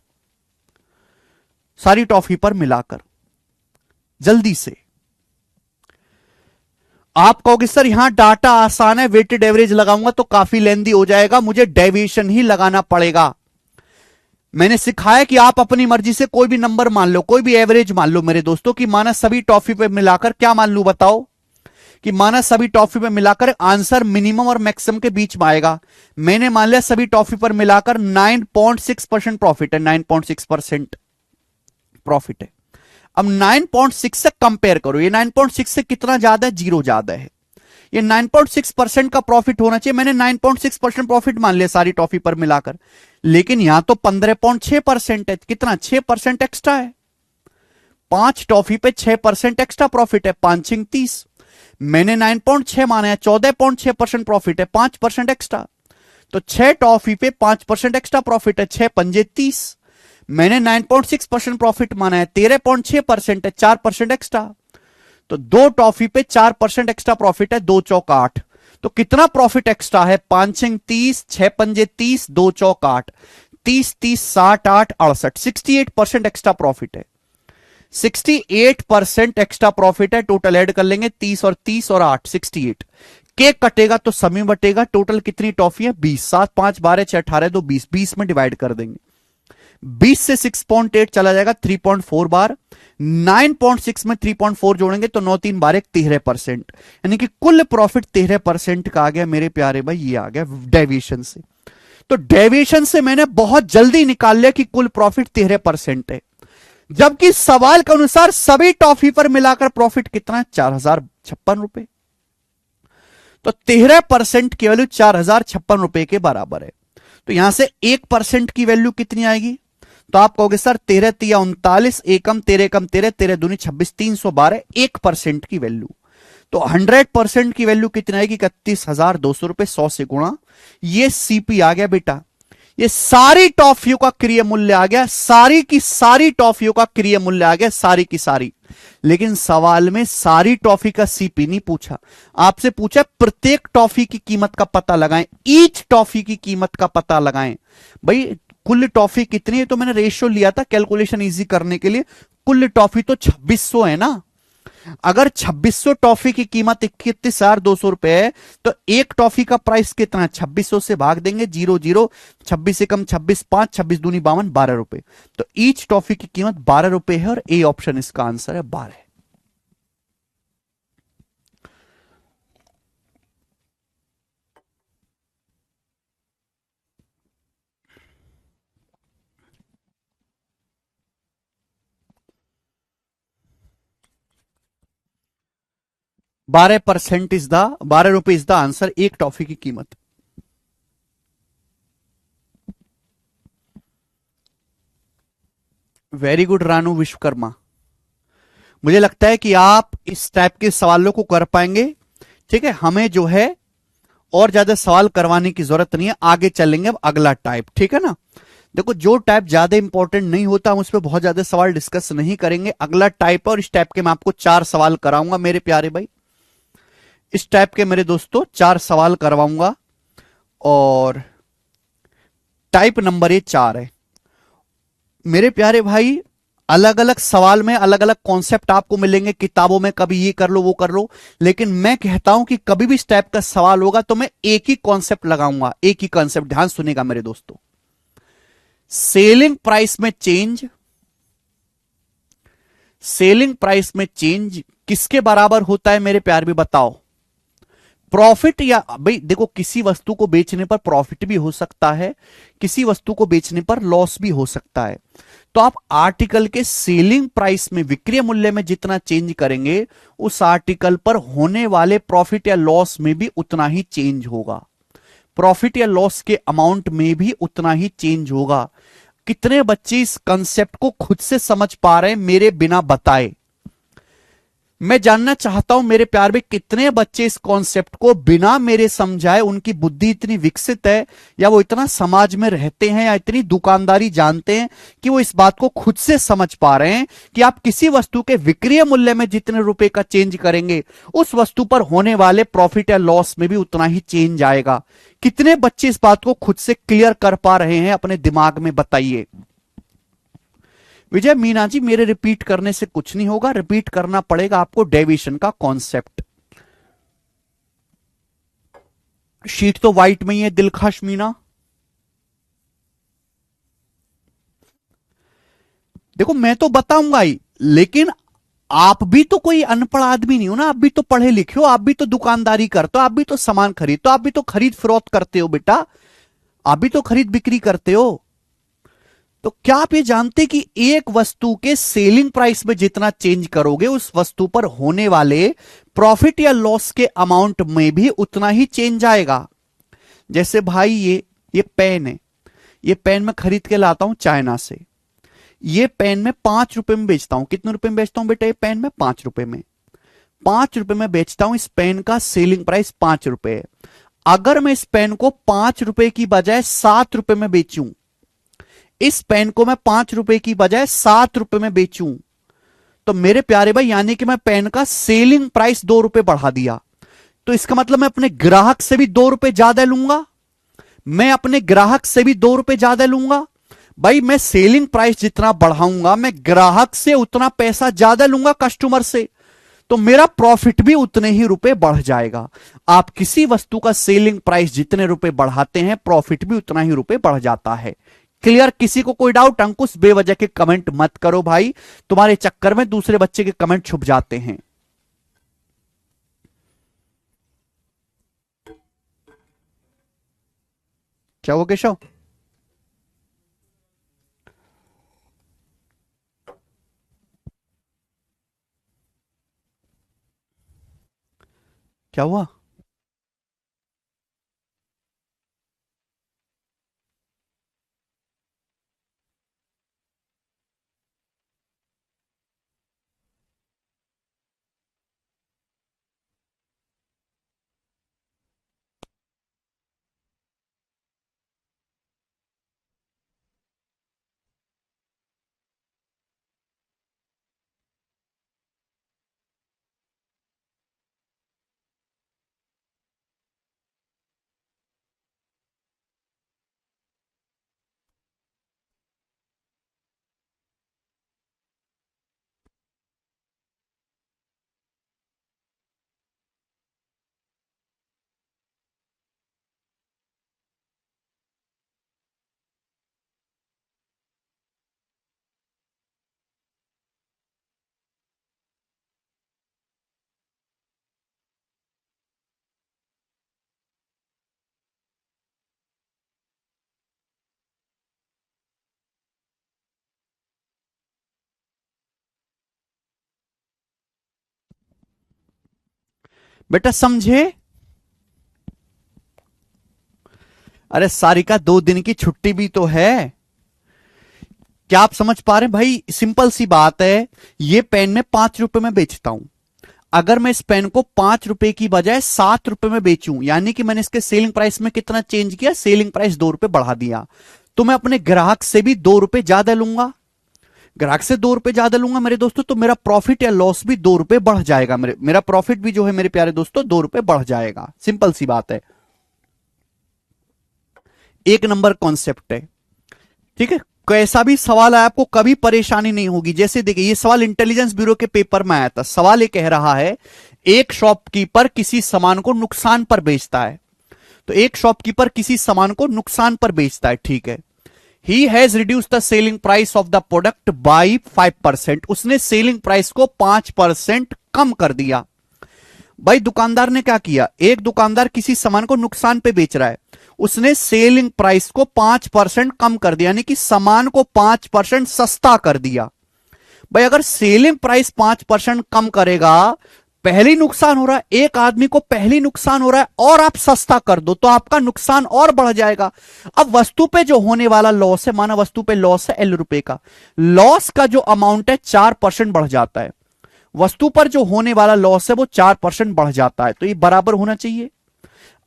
S1: सारी टॉफी पर मिलाकर जल्दी से। आप कहोगे सर यहां डाटा आसान है, वेटेड एवरेज लगाऊंगा तो काफी लेंदी हो जाएगा, मुझे डेविएशन ही लगाना पड़ेगा। मैंने सिखाया कि आप अपनी मर्जी से कोई भी नंबर मान लो, कोई भी एवरेज मान लो मेरे दोस्तों, कि माना सभी टॉफी पे मिलाकर, क्या मान लू बताओ, कि माना सभी टॉफी पे मिलाकर आंसर मिनिमम और मैक्सिमम के बीच में आएगा। मैंने मान लिया सभी टॉफी पर मिलाकर 9.6% प्रॉफिट है, 9.6% प्रॉफिट है। अब 9.6 से कंपेयर करो, ये 9.6 से कितना ज्यादा है, 0 ज्यादा है, ये 9.6% का प्रॉफिट होना चाहिए। मैंने 9.6% प्रॉफिट मान लिया सारी टॉफी पर मिलाकर, लेकिन यहां तो 15.6% है, कितना 6% एक्स्ट्रा है, 5 टॉफी पे 6% एक्स्ट्रा प्रॉफिट है, 5 6 30, मैंने 9.6 माना है, 14.6% प्रॉफिट है, 5% एक्स्ट्रा, तो 6 टॉफी पे 5% एक्स्ट्रा प्रॉफिट है, 6 पंजे 30, मैंने 9.6% प्रॉफिट माना है, 13.6% है, 4% एक्स्ट्रा, तो 2 टॉफी पे 4% एक्स्ट्रा प्रॉफिट है, 2 चौक 8, तो कितना प्रॉफिट एक्स्ट्रा है, 5 6 30, 6 पंजे 30, 2 चौक 8, 30 30 60 8 68, 68% एक्स्ट्रा प्रॉफिट है, 68% एक्स्ट्रा प्रॉफिट है। टोटल ऐड कर लेंगे 30 और 30 और 8, 68, केक कटेगा तो समी बटेगा, टोटल कितनी टॉफी है 20, 7 5 12 6 18 2 20, 20 में डिवाइड कर देंगे, 20 से 6.8 चला जाएगा 3.4 बार, 9.6 में 3.4 जोड़ेंगे तो 9 3 बार 13%, यानी कि कुल प्रॉफिट 13% का आ गया मेरे प्यारे भाई, ये आ गया डेविएशन से। तो डेविएशन से मैंने बहुत जल्दी निकाल लिया कि कुल प्रॉफिट 13% है, जबकि सवाल के अनुसार सभी टॉफी पर मिलाकर प्रॉफिट कितना है, 4056 रुपए। तो 13% की वैल्यू 4056 रुपए के बराबर है। तो यहां से 1% की वैल्यू कितनी आएगी, तो आप कहोगे सर 13 तिया 39, एकम 13 कम 13, 13 दूनी 26, 312, 1% की वैल्यू। तो 100% की वैल्यू कितनी आएगी, 31,200 रुपए, 100 से गुणा, ये सीपी आ गया बेटा। ये सारी टॉफियों का क्रिय मूल्य आ गया, सारी की सारी टॉफियों का क्रिय मूल्य आ गया, सारी की सारी। लेकिन सवाल में सारी टॉफी का सीपी नहीं पूछा, आपसे पूछा प्रत्येक टॉफी की कीमत का पता लगाएं, ईच टॉफी की कीमत का पता लगाएं। भाई कुल टॉफी कितनी है, तो मैंने रेशियो लिया था कैलकुलेशन इजी करने के लिए, कुल टॉफी तो 2600 है ना। अगर 2600 टॉफी की कीमत 31,200 रुपए है, तो एक टॉफी का प्राइस कितना, 2600 से भाग देंगे, 00, 26 से कम 26, 5, 26 दूनी 52, 12 रुपए। तो ईच टॉफी की कीमत 12 रुपए है, और ए ऑप्शन इसका आंसर है 12। 12% इज द 12 रुपए इज द आंसर, एक टॉफी की कीमत। वेरी गुड रानू विश्वकर्मा, मुझे लगता है कि आप इस टाइप के सवालों को कर पाएंगे। ठीक है, हमें जो है और ज्यादा सवाल करवाने की जरूरत नहीं है, आगे चलेंगे अब अगला टाइप। ठीक है ना, देखो जो टाइप ज्यादा इंपॉर्टेंट नहीं होता हम उस पर बहुत ज्यादा सवाल डिस्कस नहीं करेंगे। अगला टाइप है और इस टाइप के मैं आपको 4 सवाल कराऊंगा मेरे प्यारे भाई, इस टाइप के मेरे दोस्तों 4 सवाल करवाऊंगा। और टाइप नंबर ये 4 है मेरे प्यारे भाई। अलग अलग सवाल में अलग अलग कॉन्सेप्ट आपको मिलेंगे किताबों में, कभी ये कर लो वो कर लो, लेकिन मैं कहता हूं कि कभी भी इस टाइप का सवाल होगा तो मैं एक ही कॉन्सेप्ट लगाऊंगा, एक ही कॉन्सेप्ट। ध्यान सुनेगा मेरे दोस्तों, सेलिंग प्राइस में चेंज, सेलिंग प्राइस में चेंज किसके बराबर होता है मेरे प्यार भी बताओ, प्रॉफिट या भाई देखो किसी वस्तु को बेचने पर प्रॉफिट भी हो सकता है, किसी वस्तु को बेचने पर लॉस भी हो सकता है। तो आप आर्टिकल के सेलिंग प्राइस में विक्रय मूल्य में जितना चेंज करेंगे, उस आर्टिकल पर होने वाले प्रॉफिट या लॉस में भी उतना ही चेंज होगा, प्रॉफिट या लॉस के अमाउंट में भी उतना ही चेंज होगा। कितने बच्चे इस कंसेप्ट को खुद से समझ पा रहे हैं मेरे बिना बताए, मैं जानना चाहता हूं मेरे प्यार में कितने बच्चे इस कॉन्सेप्ट को बिना मेरे समझाए, उनकी बुद्धि इतनी विकसित है या वो इतना समाज में रहते हैं या इतनी दुकानदारी जानते हैं कि वो इस बात को खुद से समझ पा रहे हैं कि आप किसी वस्तु के विक्रय मूल्य में जितने रुपए का चेंज करेंगे, उस वस्तु पर होने वाले प्रॉफिट या लॉस में भी उतना ही चेंज आएगा। कितने बच्चे इस बात को खुद से क्लियर कर पा रहे हैं अपने दिमाग में, बताइए। विजय मीना जी, मेरे रिपीट करने से कुछ नहीं होगा, रिपीट करना पड़ेगा आपको डेविएशन का कॉन्सेप्ट। शीट तो व्हाइट में ही है दिलखश मीना। देखो मैं तो बताऊंगा ही, लेकिन आप भी तो कोई अनपढ़ आदमी नहीं हो ना, आप भी तो पढ़े लिखे हो, आप भी तो दुकानदारी करते हो, आप भी तो सामान खरीदते हो, आप भी तो खरीद फरोख्त करते हो बेटा, आप भी तो खरीद बिक्री करते हो। तो क्या आप ये जानते कि एक वस्तु के सेलिंग प्राइस में जितना चेंज करोगे, उस वस्तु पर होने वाले प्रॉफिट या लॉस के अमाउंट में भी उतना ही चेंज आएगा। जैसे भाई ये पेन है, ये पेन मैं खरीद के लाता हूं चाइना से, ये पेन मैं 5 रुपए में बेचता हूं। कितने रुपए में बेचता हूं बेटा ये पेन में? 5 रुपए में। 5 रुपए में बेचता हूं, इस पेन का सेलिंग प्राइस 5 रुपए है। अगर मैं इस पेन को 5 रुपए की बजाय 7 रुपए में बेचूं, इस पेन को मैं 5 रुपए की बजाय 7 रुपए में बेचूं, तो मेरे प्यारे भाई यानी कि मैं पेन का सेलिंग प्राइस 2 रुपए बढ़ा दिया। तो इसका मतलब मैं अपने ग्राहक से भी 2 रुपए ज्यादा लूंगा, मैं अपने ग्राहक से भी 2 रुपए ज्यादा लूंगा। भाई मैं सेलिंग प्राइस जितना बढ़ाऊंगा, मैं ग्राहक से उतना पैसा ज्यादा लूंगा, कस्टमर से, तो मेरा प्रॉफिट भी उतने ही रुपए बढ़ जाएगा। आप किसी वस्तु का सेलिंग प्राइस जितने रुपए बढ़ाते हैं, प्रॉफिट भी उतना ही रुपए बढ़ जाता है। क्लियर? किसी को कोई डाउट? अंकुश बेवजह के कमेंट मत करो भाई, तुम्हारे चक्कर में दूसरे बच्चे के कमेंट छुप जाते हैं। क्या वो केशव? क्या हुआ? बेटा समझे? अरे सारिका, 2 दिन की छुट्टी भी तो है। क्या आप समझ पा रहे हैं भाई? सिंपल सी बात है, ये पेन मैं 5 रुपए में बेचता हूं। अगर मैं इस पेन को 5 रुपए की बजाय 7 रुपए में बेचूं, यानी कि मैंने इसके सेलिंग प्राइस में कितना चेंज किया, सेलिंग प्राइस 2 रुपए बढ़ा दिया, तो मैं अपने ग्राहक से भी 2 रुपए ज्यादा लूंगा। ग्राहक से 2 रुपए ज्यादा लूंगा मेरे दोस्तों, तो मेरा प्रॉफिट या लॉस भी 2 रुपए बढ़ जाएगा। मेरा प्रॉफिट भी जो है मेरे प्यारे दोस्तों 2 रुपए बढ़ जाएगा। सिंपल सी बात है, एक नंबर कॉन्सेप्ट है। ठीक है, कैसा भी सवाल है आपको कभी परेशानी नहीं होगी। जैसे देखिए, ये सवाल इंटेलिजेंस ब्यूरो के पेपर में आया था। सवाल ये कह रहा है, एक शॉपकीपर किसी सामान को नुकसान पर बेचता है। तो एक शॉपकीपर किसी सामान को नुकसान पर बेचता है, ठीक है। He has reduce the selling price of the product by 5%। उसने सेलिंग प्राइस को 5% कम कर दिया। भाई दुकानदार ने क्या किया, एक दुकानदार किसी सामान को नुकसान पे बेच रहा है, उसने सेलिंग प्राइस को 5% कम कर दिया, यानी कि सामान को 5% सस्ता कर दिया। भाई अगर सेलिंग प्राइस 5% कम करेगा, पहले ही नुकसान हो रहा है, एक आदमी को पहले ही नुकसान हो रहा है, और आप सस्ता कर दो तो आपका नुकसान और बढ़ जाएगा। अब वस्तु पे जो होने वाला लॉस है, माना वस्तु पे लॉस है L रुपए का, लॉस का जो अमाउंट है 4% बढ़ जाता है। वस्तु पर जो होने वाला लॉस है वो 4% बढ़ जाता है, तो ये बराबर होना चाहिए।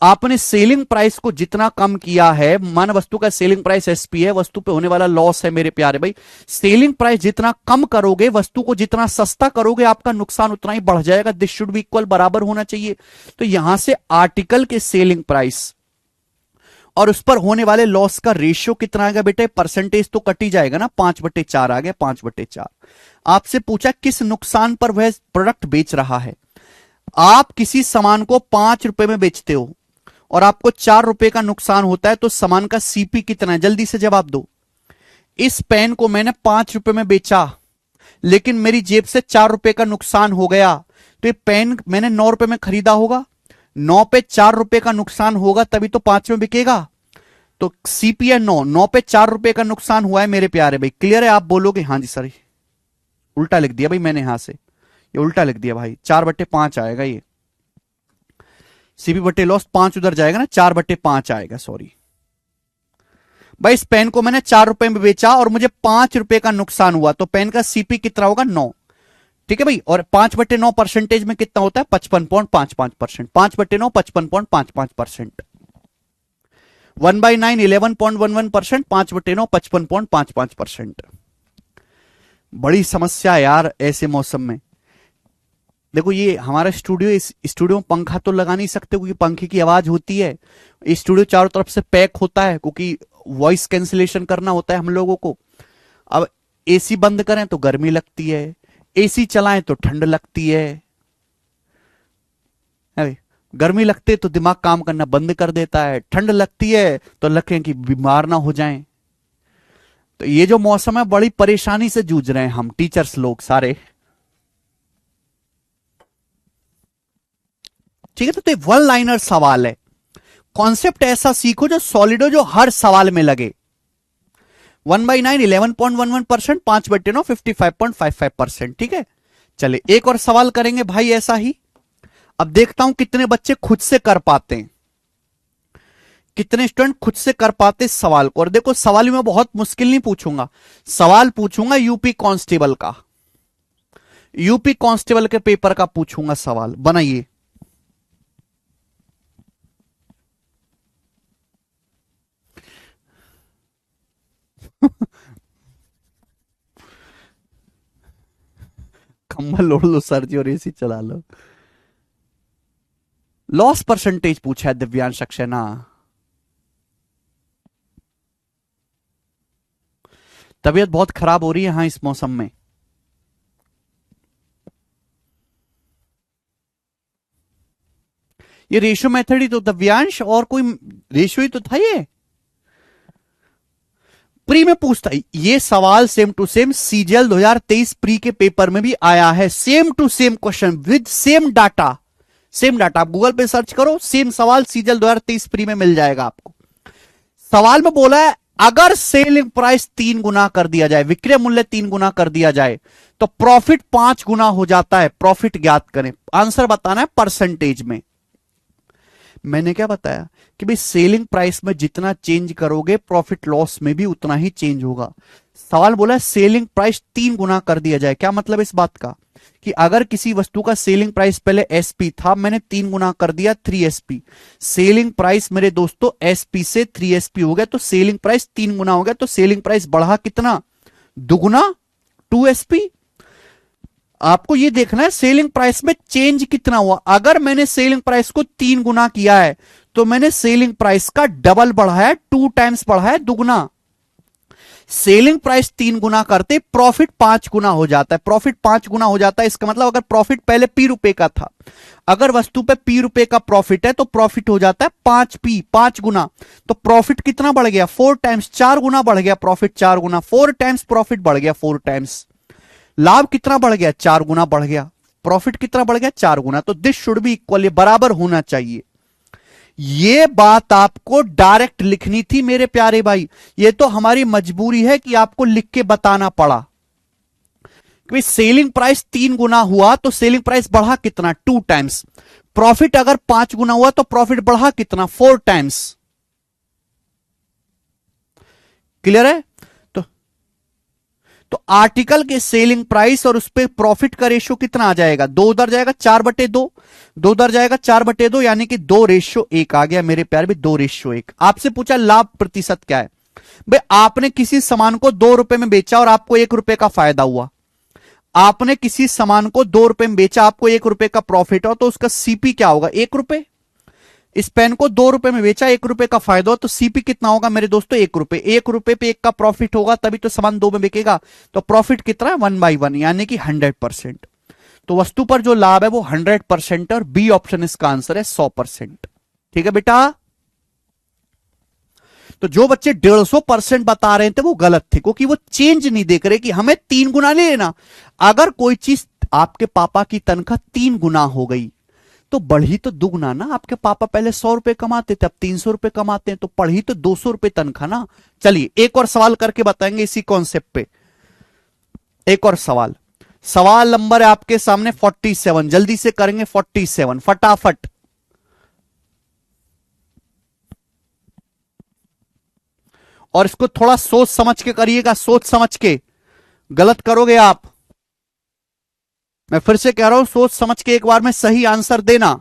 S1: आपने सेलिंग प्राइस को जितना कम किया है, मान वस्तु का सेलिंग प्राइस SP है, वस्तु पे होने वाला लॉस है मेरे प्यारे भाई, सेलिंग प्राइस जितना कम करोगे, वस्तु को जितना सस्ता करोगे, आपका नुकसान उतना ही बढ़ जाएगा। दिस शुड बी इक्वल, बराबर होना चाहिए। तो यहां से आर्टिकल के सेलिंग प्राइस और उस पर होने वाले लॉस का रेशियो कितना आएगा बेटे, परसेंटेज तो कट ही जाएगा ना, 5/4 आ गया, 5/4। आपसे पूछा किस नुकसान पर वह प्रोडक्ट बेच रहा है। आप किसी सामान को 5 रुपए में बेचते हो और आपको 4 रुपए का नुकसान होता है, तो सामान का CP कितना है, जल्दी से जवाब दो। इस पेन को मैंने 5 रुपए में बेचा, लेकिन मेरी जेब से 4 रुपए का नुकसान हो गया, तो ये पेन मैंने 9 रुपए में खरीदा होगा, 9 पे 4 रुपए का नुकसान होगा तभी तो 5 में बिकेगा। तो CP है 9, 9 पे 4 रुपए का नुकसान हुआ है मेरे प्यारे भाई। क्लियर है? आप बोलोगे हाँ जी सर, उल्टा लिख दिया भाई मैंने, यहां से ये उल्टा लिख दिया भाई, 4/5 आएगा ये। CP बटे लॉस 5 उधर जाएगा ना, 4/5 आएगा, सॉरी भाई। इस पेन को मैंने 4 रुपए में बेचा और मुझे 5 रुपए का नुकसान हुआ, तो पेन का CP कितना होगा, 9। ठीक है भाई, और 5/9 परसेंटेज में कितना होता है, 55.55%। 5/9 55.55%। 1/9 11.11%। 5/9 55.55%। बड़ी समस्या यार ऐसे मौसम में। देखो ये हमारा स्टूडियो, इस स्टूडियो में पंखा तो लगा नहीं सकते क्योंकि पंखे की आवाज होती है। स्टूडियो चारों तरफ से पैक होता है क्योंकि वॉइस कैंसिलेशन करना होता है हम लोगों को। अब AC बंद करें तो गर्मी लगती है, AC चलाएं तो ठंड लगती है भाई। गर्मी लगते तो दिमाग काम करना बंद कर देता है, ठंड लगती है तो लगे कि बीमार ना हो जाएं। तो ये जो मौसम है बड़ी परेशानी से जूझ रहे हैं हम टीचर्स लोग सारे। ठीक है, तो ये वन लाइनर सवाल है। कॉन्सेप्ट ऐसा सीखो जो सॉलिड हो, जो हर सवाल में लगे। 1/9 11.11%, 5/9 55.55%। ठीक है, चले एक और सवाल करेंगे भाई ऐसा ही। अब देखता हूं कितने बच्चे खुद से कर पाते हैं, कितने स्टूडेंट खुद से कर पाते इस सवाल को। और देखो सवाल मैं बहुत मुश्किल नहीं पूछूंगा, सवाल पूछूंगा यूपी कांस्टेबल का, यूपी कांस्टेबल के पेपर का पूछूंगा सवाल। बनाइए। कंबल ओढ़ लो सर जी और एसी चला लो। लॉस परसेंटेज पूछा है दिव्यांश सक्सेना। तबीयत बहुत खराब हो रही है हाँ इस मौसम में। ये रेशियो मेथड ही तो दिव्यांश, और कोई रेशियो ही तो था ये। प्री में पूछता है ये सवाल, same to same CGL 2023 pre के पेपर में भी आया है। Same to same question with same data, same data. आप गूगल पे सर्च करो, सेम सवाल सीजीएल 2023 प्री में मिल जाएगा आपको। सवाल में बोला है अगर सेलिंग प्राइस 3 गुना कर दिया जाए, विक्रय मूल्य 3 गुना कर दिया जाए, तो प्रॉफिट 5 गुना हो जाता है। प्रॉफिट ज्ञात करें। आंसर बताना है परसेंटेज में। मैंने क्या बताया कि भाई सेलिंग प्राइस में जितना चेंज करोगे प्रॉफिट लॉस में भी उतना ही चेंज होगा। सवाल बोला है सेलिंग प्राइस 3 गुना कर दिया जाए। क्या मतलब इस बात का कि अगर किसी वस्तु का सेलिंग प्राइस पहले एसपी था, मैंने 3 गुना कर दिया 3SP। सेलिंग प्राइस मेरे दोस्तों एसपी से 3SP हो गया, तो सेलिंग प्राइस 3 गुना हो गया। तो सेलिंग प्राइस बढ़ा कितना? दुगुना, 2SP। आपको ये देखना है सेलिंग प्राइस में चेंज कितना हुआ। अगर मैंने सेलिंग प्राइस को 3 गुना किया है तो मैंने सेलिंग प्राइस का डबल बढ़ाया, 2 टाइम्स बढ़ाया, दुगुना। सेलिंग प्राइस 3 गुना करते प्रॉफिट 5 गुना हो जाता है। प्रॉफिट 5 गुना हो जाता है, इसका मतलब अगर प्रॉफिट पहले पी रुपए का था, अगर वस्तु पे पी रुपए का प्रॉफिट है तो प्रॉफिट हो जाता है 5P, 5 गुना। तो प्रॉफिट कितना बढ़ गया? 4 टाइम्स, 4 गुना बढ़ गया प्रॉफिट, 4 गुना, 4 टाइम्स प्रॉफिट बढ़ गया, 4 टाइम्स। लाभ कितना बढ़ गया? 4 गुना बढ़ गया। प्रॉफिट कितना बढ़ गया? 4 गुना। तो दिस शुड बी इक्वल, बराबर होना चाहिए। ये बात आपको डायरेक्ट लिखनी थी मेरे प्यारे भाई। ये तो हमारी मजबूरी है कि आपको लिख के बताना पड़ा कि सेलिंग प्राइस 3 गुना हुआ तो सेलिंग प्राइस बढ़ा कितना? 2 टाइम्स। प्रॉफिट अगर 5 गुना हुआ तो प्रॉफिट बढ़ा कितना? 4 टाइम्स। क्लियर है? तो तो आर्टिकल के सेलिंग प्राइस और उस पर प्रॉफिट का रेशियो कितना आ जाएगा? 2 उधर जाएगा, 4/2। 2 उधर जाएगा, 4/2, यानी कि 2:1 आ गया मेरे प्यार भी, 2:1। आपसे पूछा लाभ प्रतिशत क्या है। भाई आपने किसी सामान को 2 रुपए में बेचा और आपको 1 रुपए का फायदा हुआ। आपने किसी सामान को 2 रुपए में बेचा, आपको 1 रुपए का प्रॉफिट हो, तो उसका सीपी क्या होगा? 1 रुपए। इस पेन को 2 रुपए में बेचा, 1 रुपए का फायदा हो, तो सीपी कितना होगा मेरे दोस्तों? 1 रुपए। 1 रुपए पे 1 का प्रॉफिट होगा तभी तो सामान 2 में बिकेगा। तो प्रॉफिट कितना है? 1/1, यानी कि 100%। तो वस्तु पर जो लाभ है वो 100% है, और बी ऑप्शन इसका आंसर है 100%। ठीक है बेटा। तो जो बच्चे 150% बता रहे थे वो गलत थे, क्योंकि वो चेंज नहीं देख रहे कि हमें 3 गुना नहीं लेना। अगर कोई चीज, आपके पापा की तनख्वाह 3 गुना हो गई तो बढ़ी तो दुगना ना। आपके पापा पहले 100 रुपए कमाते थे, अब 300 रुपए कमाते हैं, तो बढ़ी तो 200 रुपए तनख्वाह ना। चलिए एक और सवाल करके बताएंगे इसी कॉन्सेप्ट पे। एक और सवाल, सवाल नंबर है आपके सामने 47। जल्दी से करेंगे 47 फटाफट। और इसको थोड़ा सोच समझ के करिएगा, सोच समझ के। गलत करोगे आप। मैं फिर से कह रहा हूं, सोच समझ के एक बार में सही आंसर देना।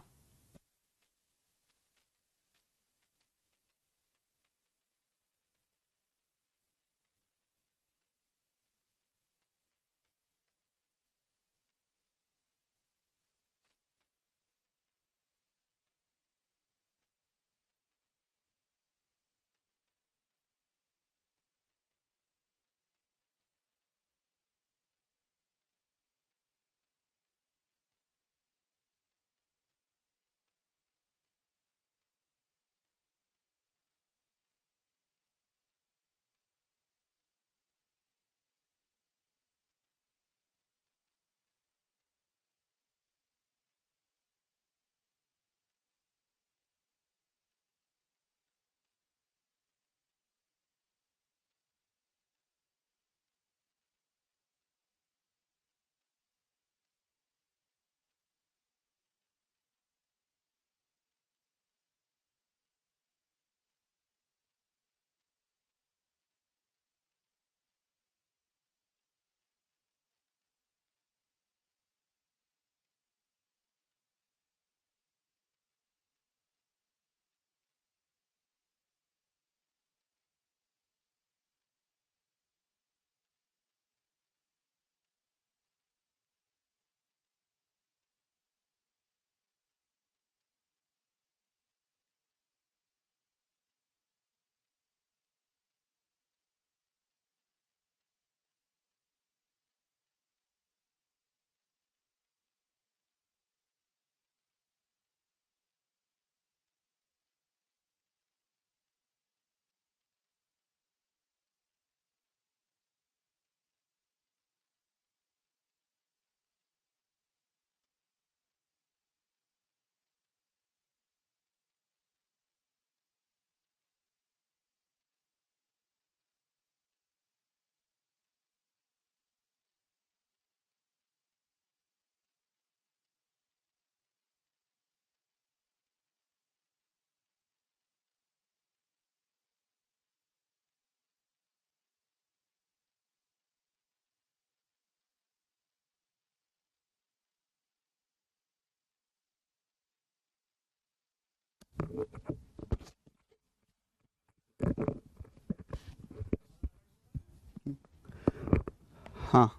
S1: हाँ,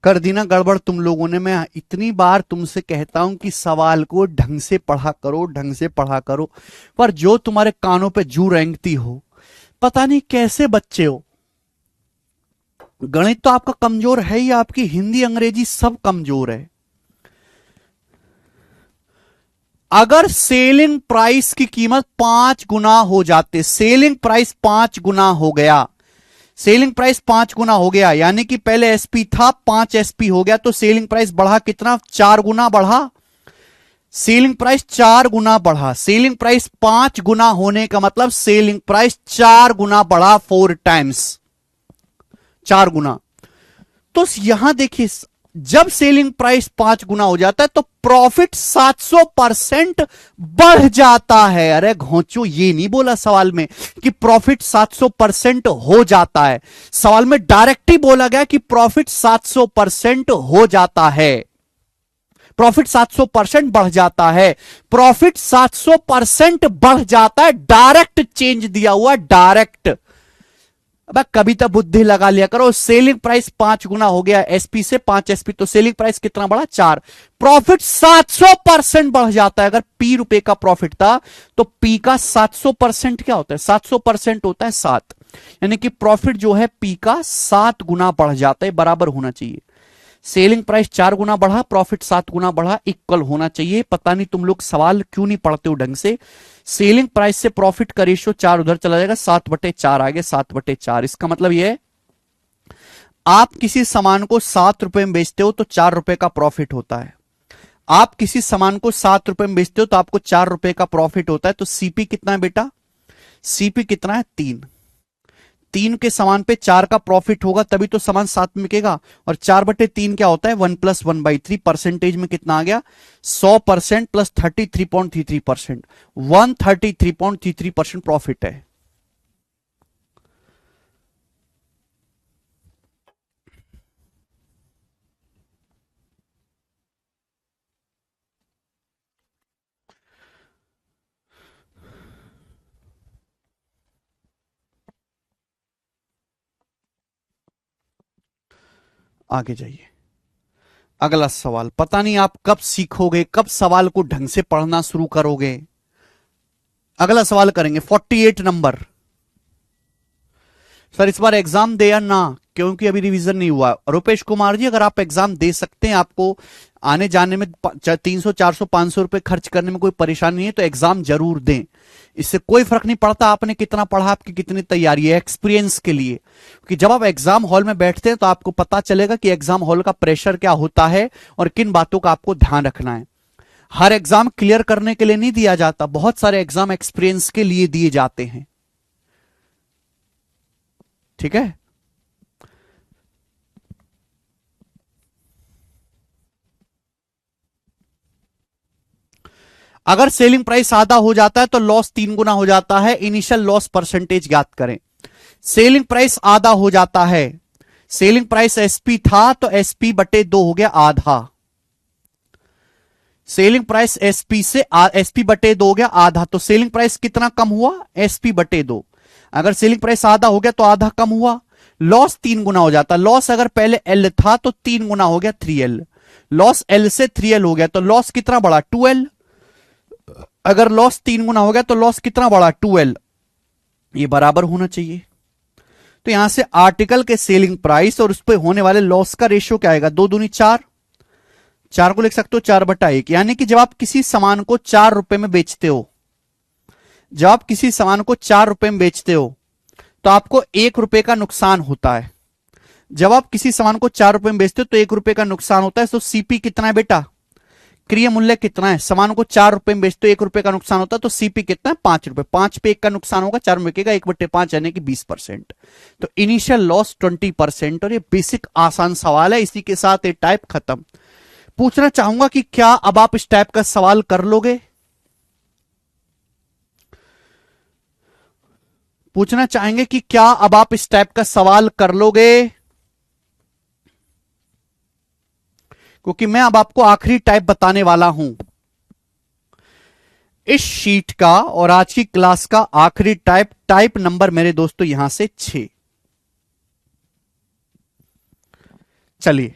S1: कर दी ना गड़बड़ तुम लोगों ने। मैं इतनी बार तुमसे कहता हूं कि सवाल को ढंग से पढ़ा करो, ढंग से पढ़ा करो, पर जो तुम्हारे कानों पे जू रेंगती हो, पता नहीं कैसे बच्चे हो। गणित तो आपका कमजोर है ही, आपकी हिंदी अंग्रेजी सब कमजोर है। अगर सेलिंग प्राइस की कीमत 5 गुना हो जाते, सेलिंग प्राइस 5 गुना हो गया, सेलिंग प्राइस 5 गुना हो गया, यानी कि पहले एसपी था 5 एसपी हो गया, तो सेलिंग प्राइस बढ़ा कितना? 4 गुना बढ़ा। सेलिंग प्राइस 4 गुना बढ़ा, सेलिंग प्राइस 5 गुना होने का मतलब सेलिंग प्राइस 4 गुना बढ़ा, 4 टाइम्स, 4 गुना। तो यहां देखिए, जब सेलिंग प्राइस 5 गुना हो जाता है तो प्रॉफिट 700% बढ़ जाता है। अरे घोंचो, ये नहीं बोला सवाल में कि प्रॉफिट 700% हो जाता है, सवाल में डायरेक्ट ही बोला गया कि प्रॉफिट 700% हो जाता है, प्रॉफिट 700% बढ़ जाता है, प्रॉफिट 700% बढ़ जाता है, डायरेक्ट चेंज दिया हुआ, डायरेक्ट। अब कभी तो बुद्धि लगा लिया करो। सेलिंग प्राइस 5 गुना हो गया, एसपी से 5 एसपी, तो सेलिंग प्राइस कितना बढ़ा? 4। प्रॉफिट 700% बढ़ जाता है। अगर पी रुपए का प्रॉफिट था तो पी का 700% क्या होता है? 700% होता है 7, यानी कि प्रॉफिट जो है पी का 7 गुना बढ़ जाता है, बराबर होना चाहिए। सेलिंग प्राइस 4 गुना बढ़ा, प्रॉफिट 7 गुना बढ़ा, इक्वल होना चाहिए। पता नहीं तुम लोग सवाल क्यों नहीं पढ़ते हो ढंग से। सेलिंग प्राइस से प्रॉफिट का रेशियो 4 उधर चला जाएगा, 7/4 आ गया, 7/4। इसका मतलब यह है, आप किसी सामान को 7 रुपए में बेचते हो तो 4 रुपए का प्रॉफिट होता है। आप किसी सामान को 7 रुपए में बेचते हो तो आपको 4 रुपए का प्रॉफिट होता है। तो सीपी कितना है बेटा? सीपी कितना है? 3। 3 के सामान पे 4 का प्रॉफिट होगा, तभी तो सामान 7 में बिकेगा। और 4/3 क्या होता है? 1+1/3। परसेंटेज में कितना आ गया? 100% प्लस 33.33%, 133.33% प्रॉफिट है। आगे जाइए, अगला सवाल। पता नहीं आप कब सीखोगे, कब सवाल को ढंग से पढ़ना शुरू करोगे। अगला सवाल करेंगे 48 नंबर। सर इस बार एग्जाम दे या ना, क्योंकि अभी रिवीजन नहीं हुआ। रुपेश कुमार जी, अगर आप एग्जाम दे सकते हैं, आपको आने जाने में 300 400 500 रुपए खर्च करने में कोई परेशानी नहीं है, तो एग्जाम जरूर दें। इससे कोई फर्क नहीं पड़ता आपने कितना पढ़ा, आपकी कितनी तैयारी है, एक्सपीरियंस के लिए। कि जब आप एग्जाम हॉल में बैठते हैं तो आपको पता चलेगा कि एग्जाम हॉल का प्रेशर क्या होता है और किन बातों का आपको ध्यान रखना है। हर एग्जाम क्लियर करने के लिए नहीं दिया जाता, बहुत सारे एग्जाम एक्सपीरियंस के लिए दिए जाते हैं। ठीक है, अगर सेलिंग प्राइस आधा हो जाता है तो लॉस 3 गुना हो जाता है। इनिशियल लॉस परसेंटेज ज्ञात करें। सेलिंग प्राइस आधा हो जाता है, सेलिंग प्राइस एसपी था तो SP/2 हो गया आधा। सेलिंग प्राइस एसपी से SP/2 हो गया आधा, तो सेलिंग प्राइस कितना कम हुआ? SP/2। अगर सेलिंग प्राइस आधा हो गया तो आधा कम हुआ, लॉस 3 गुना हो जाता। लॉस अगर पहले L था तो 3 गुना हो गया 3L, लॉस L से 3L हो गया, तो लॉस कितना बढ़ा? 2L। अगर लॉस 3 गुना हो गया तो लॉस कितना बढ़ा? 2L। ये बराबर होना चाहिए। तो यहां से आर्टिकल के सेलिंग प्राइस और उस पर होने वाले लॉस का रेशियो क्या आएगा? 2 दूनी 4, 4 को लिख सकते हो 4/1। यानी कि जब आप किसी सामान को 4 रुपए में बेचते हो, जब आप किसी सामान को 4 रुपए में बेचते हो तो आपको 1 रुपए का नुकसान होता है। जब आप किसी सामान को 4 रुपए में बेचते हो तो 1 रुपए का नुकसान होता है। तो सीपी कितना है बेटा? क्रिय मूल्य कितना है? सामान को 4 रुपए में बेचते हो, 1 रुपए का नुकसान होता है, तो सीपी कितना है? 5 रुपए। 5 पे 1 का नुकसान होगा, 4 में बिकेगा, 1/5 यानी कि 20%। तो इनिशियल लॉस 20%। और ये बेसिक आसान सवाल है। इसी के साथ ये टाइप खत्म। पूछना चाहूंगा कि क्या अब आप इस टाइप का सवाल कर लोगे? पूछना चाहेंगे कि क्या अब आप इस टाइप का सवाल कर लोगे? क्योंकि मैं अब आपको आखिरी टाइप बताने वाला हूं। इस शीट का और आज की क्लास का आखिरी टाइप नंबर मेरे दोस्तों यहां से 6। चलिए,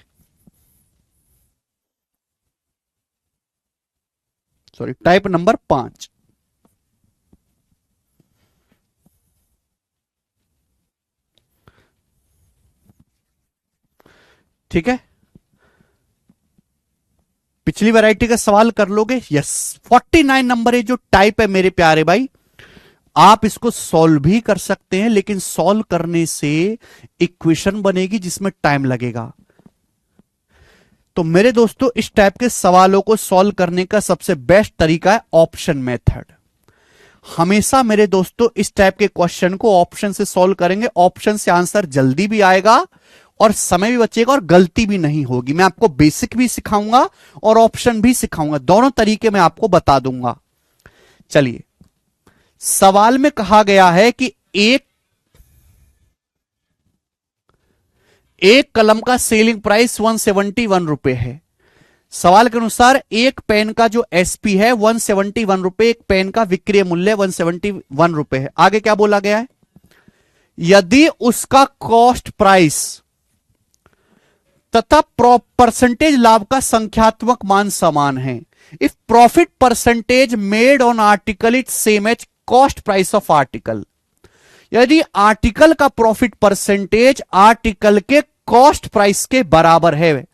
S1: सॉरी, टाइप नंबर 5। ठीक है, पिछली वैरायटी का सवाल कर लोगे? यस। 49 नंबर है जो टाइप है मेरे प्यारे भाई, आप इसको सॉल्व भी कर सकते हैं, लेकिन सॉल्व करने से इक्वेशन बनेगी जिसमें टाइम लगेगा। तो मेरे दोस्तों, इस टाइप के सवालों को सॉल्व करने का सबसे बेस्ट तरीका है ऑप्शन मेथड। हमेशा मेरे दोस्तों इस टाइप के क्वेश्चन को ऑप्शन से सॉल्व करेंगे, ऑप्शन से आंसर जल्दी भी आएगा और समय भी बचेगा और गलती भी नहीं होगी। मैं आपको बेसिक भी सिखाऊंगा और ऑप्शन भी सिखाऊंगा, दोनों तरीके मैं आपको बता दूंगा। चलिए, सवाल में कहा गया है कि एक कलम का सेलिंग प्राइस 171 रुपए है। सवाल के अनुसार एक पेन का जो एसपी है 171 रुपए, एक पेन का विक्रय मूल्य 171 रुपए है। आगे क्या बोला गया है? यदि उसका कॉस्ट प्राइस तथा परसेंटेज लाभ का संख्यात्मक मान समान है, if profit percentage made on article it same as cost price of article. यदि आर्टिकल का प्रॉफिट परसेंटेज आर्टिकल के कॉस्ट प्राइस के बराबर है,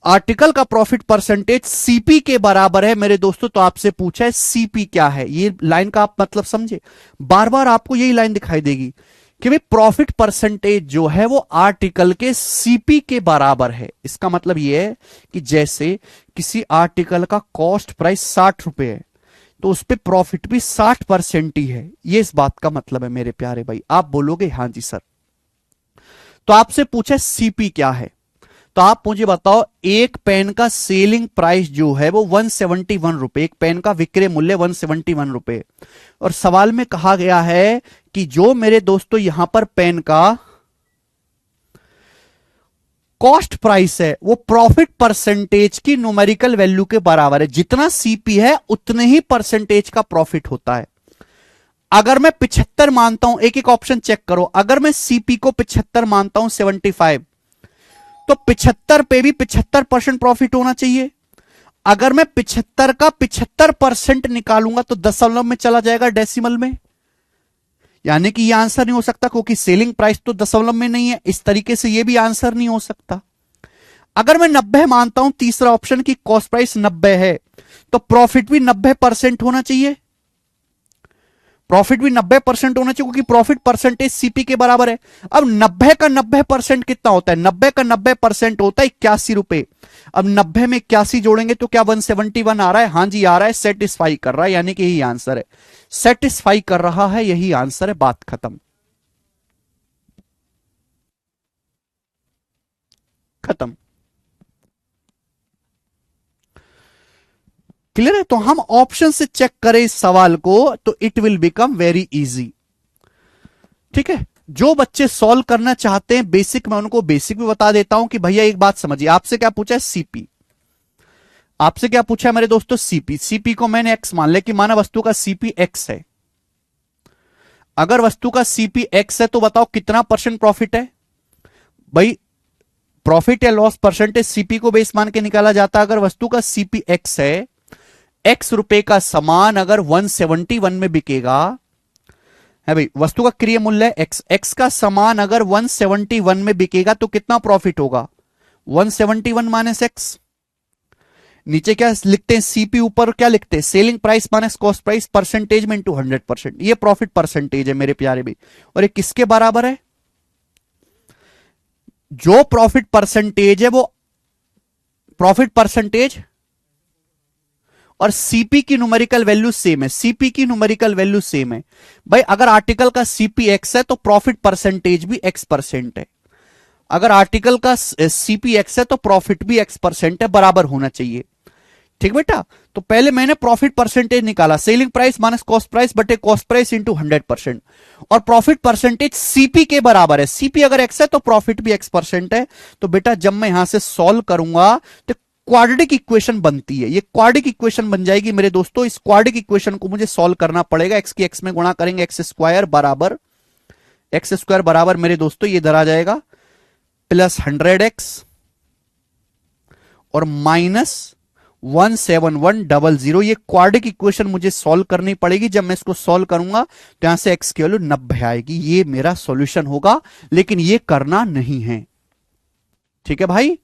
S1: आर्टिकल का प्रॉफिट परसेंटेज सीपी के बराबर है मेरे दोस्तों, तो आपसे पूछा है सीपी क्या है। ये लाइन का आप मतलब समझे, बार बार आपको यही लाइन दिखाई देगी कि भाई प्रॉफिट परसेंटेज जो है वो आर्टिकल के सीपी के बराबर है। इसका मतलब ये है कि जैसे किसी आर्टिकल का कॉस्ट प्राइस 60 रुपए है तो उस पर प्रॉफिट भी 60% ही है। ये इस बात का मतलब है मेरे प्यारे भाई। आप बोलोगे हां जी सर। तो आपसे पूछे सीपी क्या है, तो आप मुझे बताओ एक पेन का सेलिंग प्राइस जो है वो 171 रुपए, एक पेन का विक्रय मूल्य 171 रुपए, और सवाल में कहा गया है कि जो मेरे दोस्तों यहां पर पेन का कॉस्ट प्राइस है वो प्रॉफिट परसेंटेज की न्यूमेरिकल वैल्यू के बराबर है। जितना सीपी है उतने ही परसेंटेज का प्रॉफिट होता है। अगर मैं 75 मानता हूं, एक एक ऑप्शन चेक करो, अगर मैं सीपी को 75 मानता हूं 75, तो 75 पे भी 75% प्रॉफिट होना चाहिए। अगर मैं 75 का 75% निकालूंगा तो दशमलव में चला जाएगा, डेसिमल में, यानी कि यह आंसर नहीं हो सकता क्योंकि सेलिंग प्राइस तो दशमलव में नहीं है। इस तरीके से यह भी आंसर नहीं हो सकता। अगर मैं 90 मानता हूं, तीसरा ऑप्शन की कॉस्ट प्राइस 90 है, तो प्रॉफिट भी 90% होना चाहिए, प्रॉफिट भी 90% होना चाहिए क्योंकि प्रॉफिट परसेंटेज सीपी के बराबर है। अब 90 का 90% कितना होता है? 90 का 90% होता है 81 रुपए। अब 90 में 81 जोड़ेंगे तो क्या 171 आ रहा है? हां जी आ रहा है, सेटिस्फाई कर रहा है, यानी कि यही आंसर है, सेटिस्फाई कर रहा है, यही आंसर है, बात खत्म। खत्म। क्लियर है? तो हम ऑप्शन से चेक करें इस सवाल को तो it will become very easy. ठीक है, जो बच्चे सॉल्व करना चाहते हैं बेसिक, मैं उनको बेसिक भी बता देता हूं कि भैया एक बात समझिए, आपसे क्या पूछा है? सीपी। आपसे क्या पूछा है मेरे दोस्तों? सीपी। सीपी को मैंने एक्स मान लिया कि माना वस्तु का सीपी एक्स है। अगर वस्तु का सीपी एक्स है तो बताओ कितना परसेंट प्रॉफिट है? भाई प्रॉफिट या लॉस परसेंटेज सीपी को बेस मान के निकाला जाता है। अगर वस्तु का सीपी एक्स है, एक्स रुपए का सामान अगर 171 में बिकेगा है भाई, वस्तु का क्रय मूल्य एक्स, एक्स का सामान अगर 171 में बिकेगा तो कितना प्रॉफिट होगा? 171 माइनस एक्स। नीचे क्या लिखते हैं? सीपी, ऊपर क्या लिखते हैं? Selling price minus cost price, percentage में इंटू 100%। ये प्रॉफिट परसेंटेज है मेरे प्यारे भाई। और ये किसके बराबर है? जो प्रॉफिट परसेंटेज है वो प्रॉफिट परसेंटेज और सीपी की न्यूमेरिकल वैल्यू सेम है, सीपी की न्यूमेरिकल वैल्यू सेम है। भाई अगर आर्टिकल का सीपी एक्स है तो प्रॉफिट परसेंटेज भी x% है। अगर आर्टिकल का सीपी एक्स है तो प्रॉफिट भी x% है, बराबर होना चाहिए। ठीक बेटा, तो पहले मैंने प्रॉफिट परसेंटेज निकाला, selling price minus cost price बटे कॉस्ट प्राइस इंटू 100%, और प्रॉफिट परसेंटेज सीपी के बराबर है। सीपी अगर एक्स है तो प्रॉफिट भी x% है। तो बेटा जब मैं यहां से सॉल्व करूंगा तो क्वाड्रेटिक इक्वेशन बनती है, ये क्वाड्रेटिक इक्वेशन बन जाएगी मेरे दोस्तों। इस क्वाड्रेटिक इक्वेशन को मुझे सॉल्व करना पड़ेगा। एक्स की एक्स में गुणा करेंगे, एक्स स्क्वायर बराबर मेरे दोस्तों ये इधर आ जाएगा प्लस 100x और माइनस 17100। ये क्वाड्रेटिक इक्वेशन मुझे सॉल्व करनी पड़ेगी। जब मैं इसको सॉल्व करूंगा तो यहां से x की वैल्यू 90 आएगी। ये मेरा सॉल्यूशन होगा, लेकिन ये करना नहीं है। ठीक है भाई,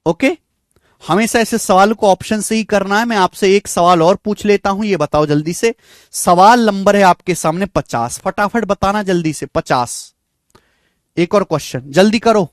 S1: ओके। हमेशा ऐसे सवाल को ऑप्शन से ही करना है। मैं आपसे एक सवाल और पूछ लेता हूं, ये बताओ जल्दी से। सवाल नंबर है आपके सामने 50, फटाफट बताना जल्दी से। 50, एक और क्वेश्चन, जल्दी करो।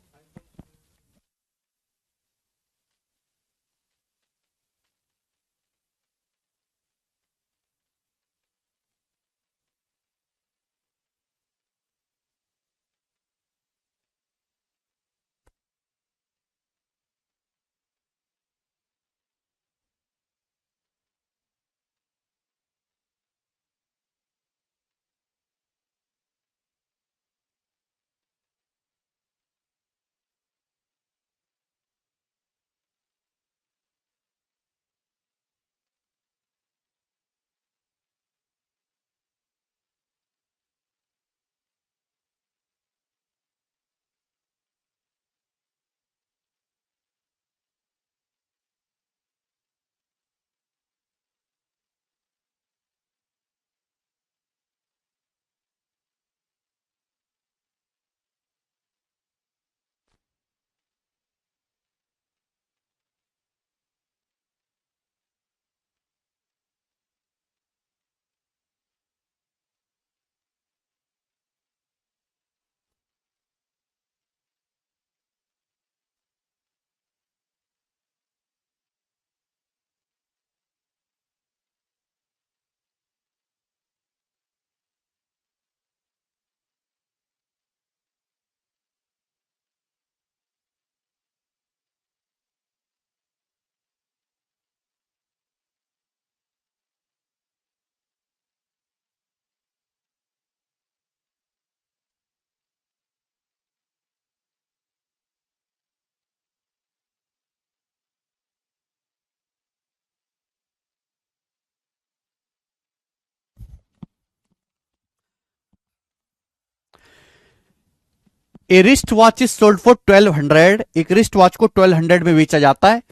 S1: A wrist watch is sold for 1200। एक रिस्ट वॉच को 1200 में बेचा जाता है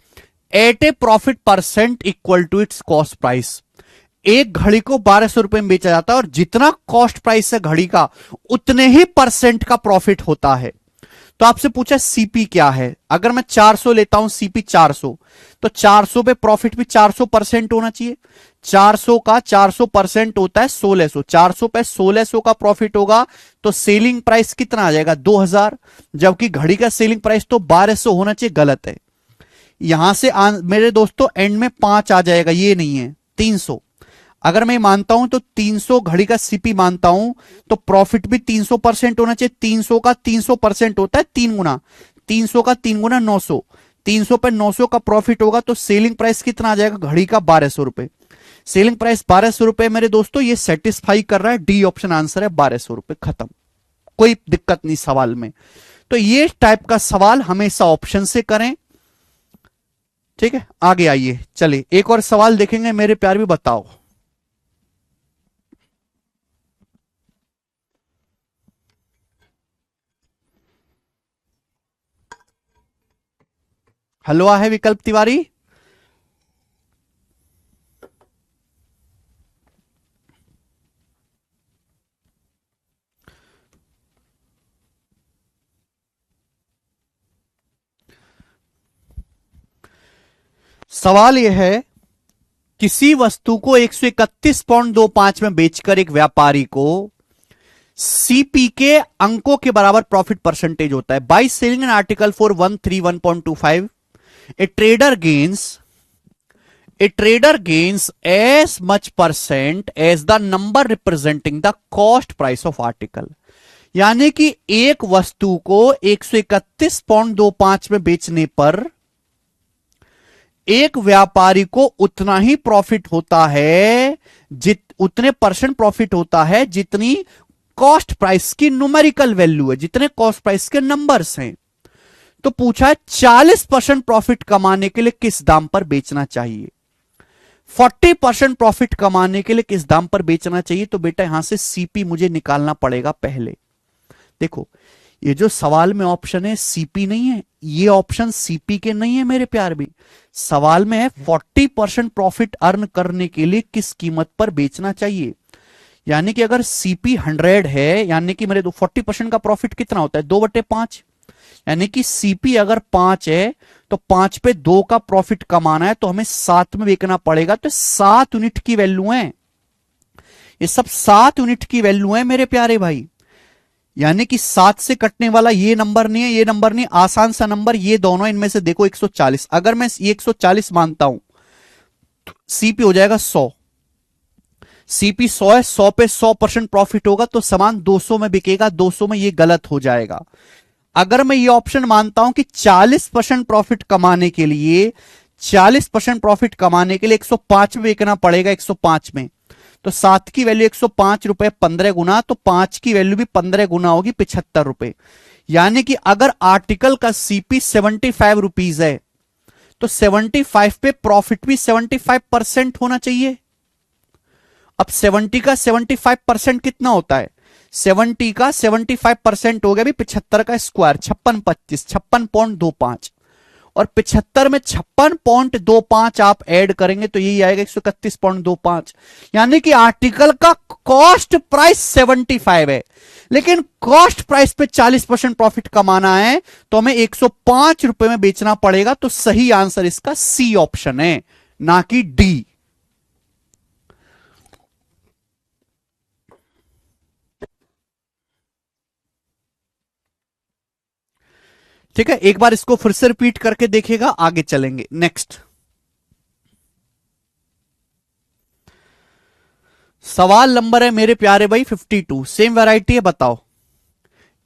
S1: at a profit percent equal to its cost price. एक घड़ी को 1200 रुपए में बेचा जाता है और जितना कॉस्ट प्राइस है घड़ी का उतने ही परसेंट का प्रॉफिट होता है। तो आपसे पूछा सीपी क्या है। अगर मैं 400 लेता हूं, सीपी 400, तो 400 पे प्रॉफिट भी 400% होना चाहिए। 400 का 400% होता है 1600। 400 पे 1600 का प्रॉफिट होगा तो सेलिंग प्राइस कितना आ जाएगा 2000, जबकि घड़ी का सेलिंग प्राइस तो 1200 होना चाहिए। गलत है। यहां से मेरे दोस्तों एंड में 5 आ जाएगा, ये नहीं है 300। अगर मैं मानता हूं तो 300 घड़ी का सीपी मानता हूं तो प्रॉफिट भी 300% होना चाहिए। 300 का 300% होता है 3 गुना। 300 का 3 गुना 900। 300 पे 900 का प्रॉफिट होगा तो सेलिंग प्राइस कितना आ जाएगा घड़ी का 1200 रुपए। सेलिंग प्राइस 1200 रुपए मेरे दोस्तों, ये सेटिस्फाई कर रहा है। डी ऑप्शन आंसर है 1200 रुपए, खत्म, कोई दिक्कत नहीं सवाल में। तो ये टाइप का सवाल हमेशा ऑप्शन से करें। ठीक है, आगे आइए, चलिए एक और सवाल देखेंगे मेरे प्यार भी। बताओ हलवा है विकल्प तिवारी। सवाल यह है, किसी वस्तु को 131.25 में बेचकर एक व्यापारी को सीपी के अंकों के बराबर प्रॉफिट परसेंटेज होता है। By selling an article for 131.25 a trader gains as much percent as the number representing the cost price of article. यानी कि एक वस्तु को 131.25 में बेचने पर एक व्यापारी को उतना ही प्रॉफिट होता है, उतने परसेंट प्रॉफिट होता है जितनी कॉस्ट प्राइस की न्यूमेरिकल वैल्यू है, जितने कॉस्ट प्राइस के नंबर्स हैं। तो पूछा है 40% प्रॉफिट कमाने के लिए किस दाम पर बेचना चाहिए, 40% प्रॉफिट कमाने के लिए किस दाम पर बेचना चाहिए। तो बेटा यहां से सीपी मुझे निकालना पड़ेगा पहले। देखो ये जो सवाल में ऑप्शन है सीपी नहीं है, ये ऑप्शन सीपी के नहीं है मेरे प्यार भी। सवाल में है 40% प्रॉफिट अर्न करने के लिए किस कीमत पर बेचना चाहिए। यानी कि अगर सीपी 100 है, यानी कि मेरे 40% का प्रॉफिट कितना होता है 2/5, यानी कि सीपी अगर 5 है तो 5 पे 2 का प्रॉफिट कमाना है तो हमें 7 में बेचना पड़ेगा। तो 7 यूनिट की वैल्यू है, ये सब 7 यूनिट की वैल्यू है मेरे प्यारे भाई। यानी कि 7 से कटने वाला ये नंबर नहीं है, ये नंबर नहीं, आसान सा नंबर ये दोनों, इनमें से देखो 140, अगर मैं ये 140 मानता हूं तो सीपी हो जाएगा 100, सीपी 100 है, 100 पे 100% प्रॉफिट होगा तो सामान 200 में बिकेगा, 200 में ये गलत हो जाएगा। अगर मैं ये ऑप्शन मानता हूं कि 40% प्रॉफिट कमाने के लिए, 40% प्रॉफिट कमाने के लिए 105 में बेचना पड़ेगा, 105 में, तो 7 की वैल्यू 105 रुपए 15 गुना, तो 5 की वैल्यू भी 15 गुना होगी 75 रुपए। यानी कि अगर आर्टिकल का सीपी 75 रुपीज है तो 75 पे प्रॉफिट भी 75% होना चाहिए। अब 70 का 75% कितना होता है, 70 का 75% हो गया भी 75 का स्क्वायर, 56 25, 56.25, और 75 में 56.25 आप ऐड करेंगे तो यही आएगा 131.25। यानी कि आर्टिकल का कॉस्ट प्राइस 75 है, लेकिन कॉस्ट प्राइस पे 40% प्रॉफिट कमाना है तो हमें 105 रुपए में बेचना पड़ेगा। तो सही आंसर इसका सी ऑप्शन है, ना कि डी। ठीक है, एक बार इसको फिर से रिपीट करके देखेगा, आगे चलेंगे। नेक्स्ट सवाल नंबर है मेरे प्यारे भाई 52, सेम वैरायटी है, बताओ।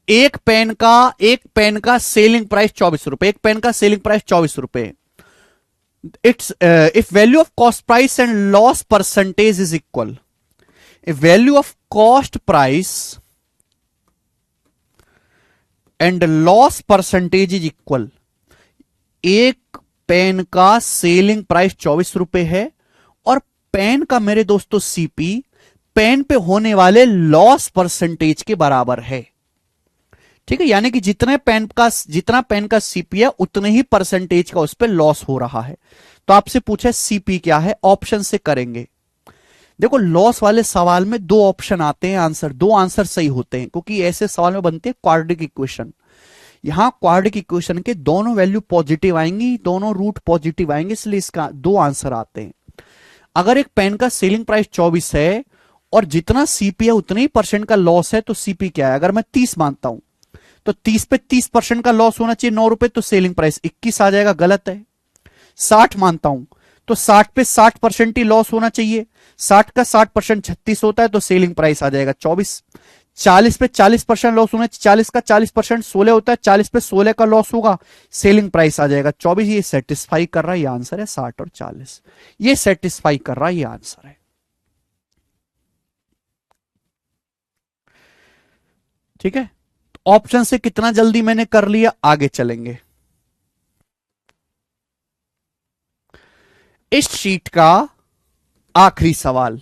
S1: एक पेन का सेलिंग प्राइस 24 रुपए, एक पेन का सेलिंग प्राइस 24 रुपए। It's if value of cost price and loss percentage is equal, if value of cost price and loss percentage is equal, एक पेन का सेलिंग प्राइस 24 रुपए है और पेन का मेरे दोस्तों सीपी पेन पे होने वाले लॉस परसेंटेज के बराबर है। ठीक है, यानी कि जितना पेन का सीपी है उतने ही परसेंटेज का उस पर लॉस हो रहा है। तो आपसे पूछा सीपी क्या है, ऑप्शन से करेंगे। देखो लॉस वाले सवाल में दो ऑप्शन आते हैं, आंसर दो आंसर सही होते हैं, क्योंकि ऐसे सवाल में बनते हैं क्वाड्रेटिक इक्वेशन। यहां क्वाड्रेटिक इक्वेशन के दोनों वैल्यू पॉजिटिव आएंगी, दोनों रूट पॉजिटिव आएंगे, इसलिए इसका दो आंसर आते हैं। अगर एक पेन का सेलिंग प्राइस 24 है और जितना सीपी है उतने ही परसेंट का लॉस है तो सीपी क्या है, अगर मैं 30 मानता हूं तो 30 पे 30% का लॉस होना चाहिए 9 रुपए, तो सेलिंग प्राइस 21 आ जाएगा, गलत है। 60 मानता हूं तो 60 पे 60% ही लॉस होना चाहिए, 60 का 60% 36 होता है तो सेलिंग प्राइस आ जाएगा 24। 40 पे 40% लॉस होना चाहिए, 40 का 40% 16 होता है, 40 पे 16 का लॉस होगा, सेलिंग प्राइस आ जाएगा 24। ये सेटिस्फाई कर रहा है, ये आंसर है 60 और 40, ये सेटिस्फाई कर रहा है, ये आंसर है। ठीक है, ऑप्शन से कितना जल्दी मैंने कर लिया, आगे चलेंगे। इस शीट का आखिरी सवाल,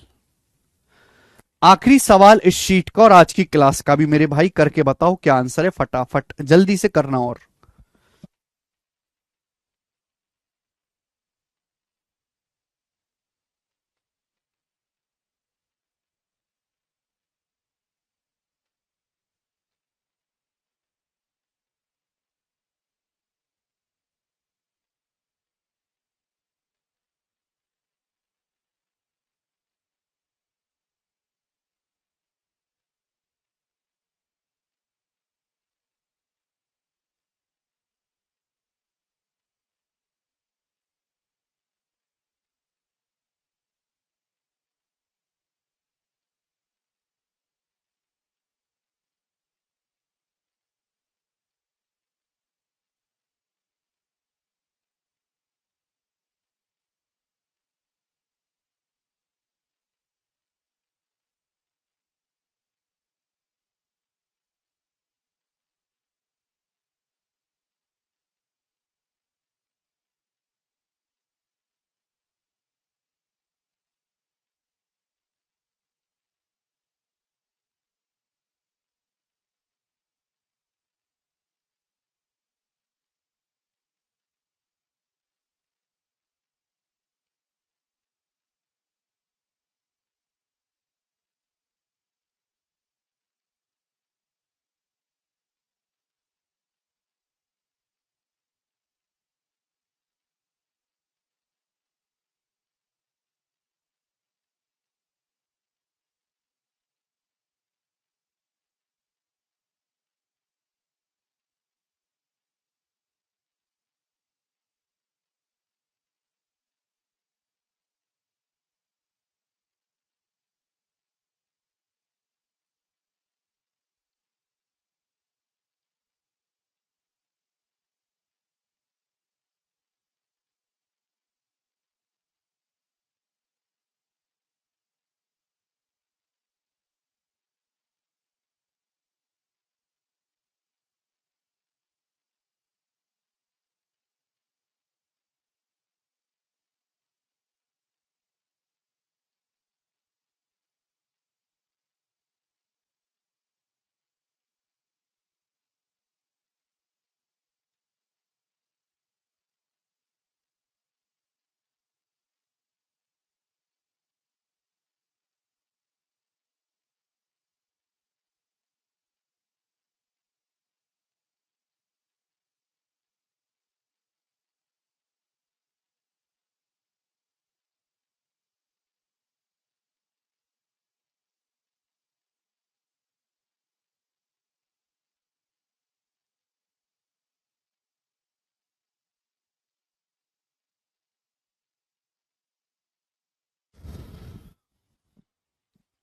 S1: आखिरी सवाल इस शीट का और आज की क्लास का भी मेरे भाई, करके बताओ क्या आंसर है, फटाफट जल्दी से करना। और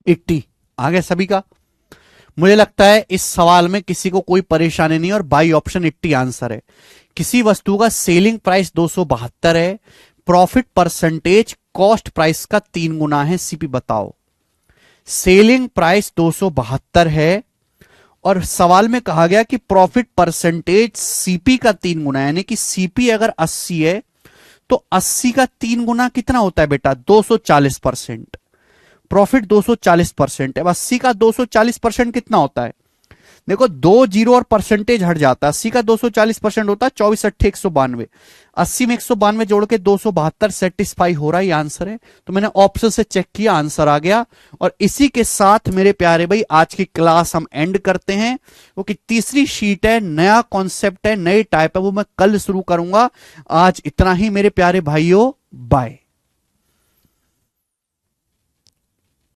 S1: 80 आ गया सभी का। मुझे लगता है इस सवाल में किसी को कोई परेशानी नहीं, और बाई ऑप्शन 80 आंसर है। किसी वस्तु का सेलिंग प्राइस 272 है, प्रॉफिट परसेंटेज कॉस्ट प्राइस का 3 गुना है, सीपी बताओ। सेलिंग प्राइस 272 है और सवाल में कहा गया कि प्रॉफिट परसेंटेज सीपी का 3 गुना है, यानी कि सीपी अगर 80 है तो 80 का 3 गुना कितना होता है बेटा, 240%। प्रॉफिट 240% है, 80 का 240% कितना होता है, देखो 2 जीरो और परसेंटेज हट जाता है। 80 का 240% होता है 24 अट्ठे 192, 80 में 192 जोड़ के 272 सेटिस्फाई हो रहा है, ये आंसर है। तो मैंने ऑप्शन से चेक किया, आंसर आ गया। और इसी के साथ मेरे प्यारे भाई आज की क्लास हम एंड करते हैं, क्योंकि तीसरी शीट है, नया कॉन्सेप्ट है, नई टाइप है, वो मैं कल शुरू करूंगा। आज इतना ही मेरे प्यारे भाइयों, बाय।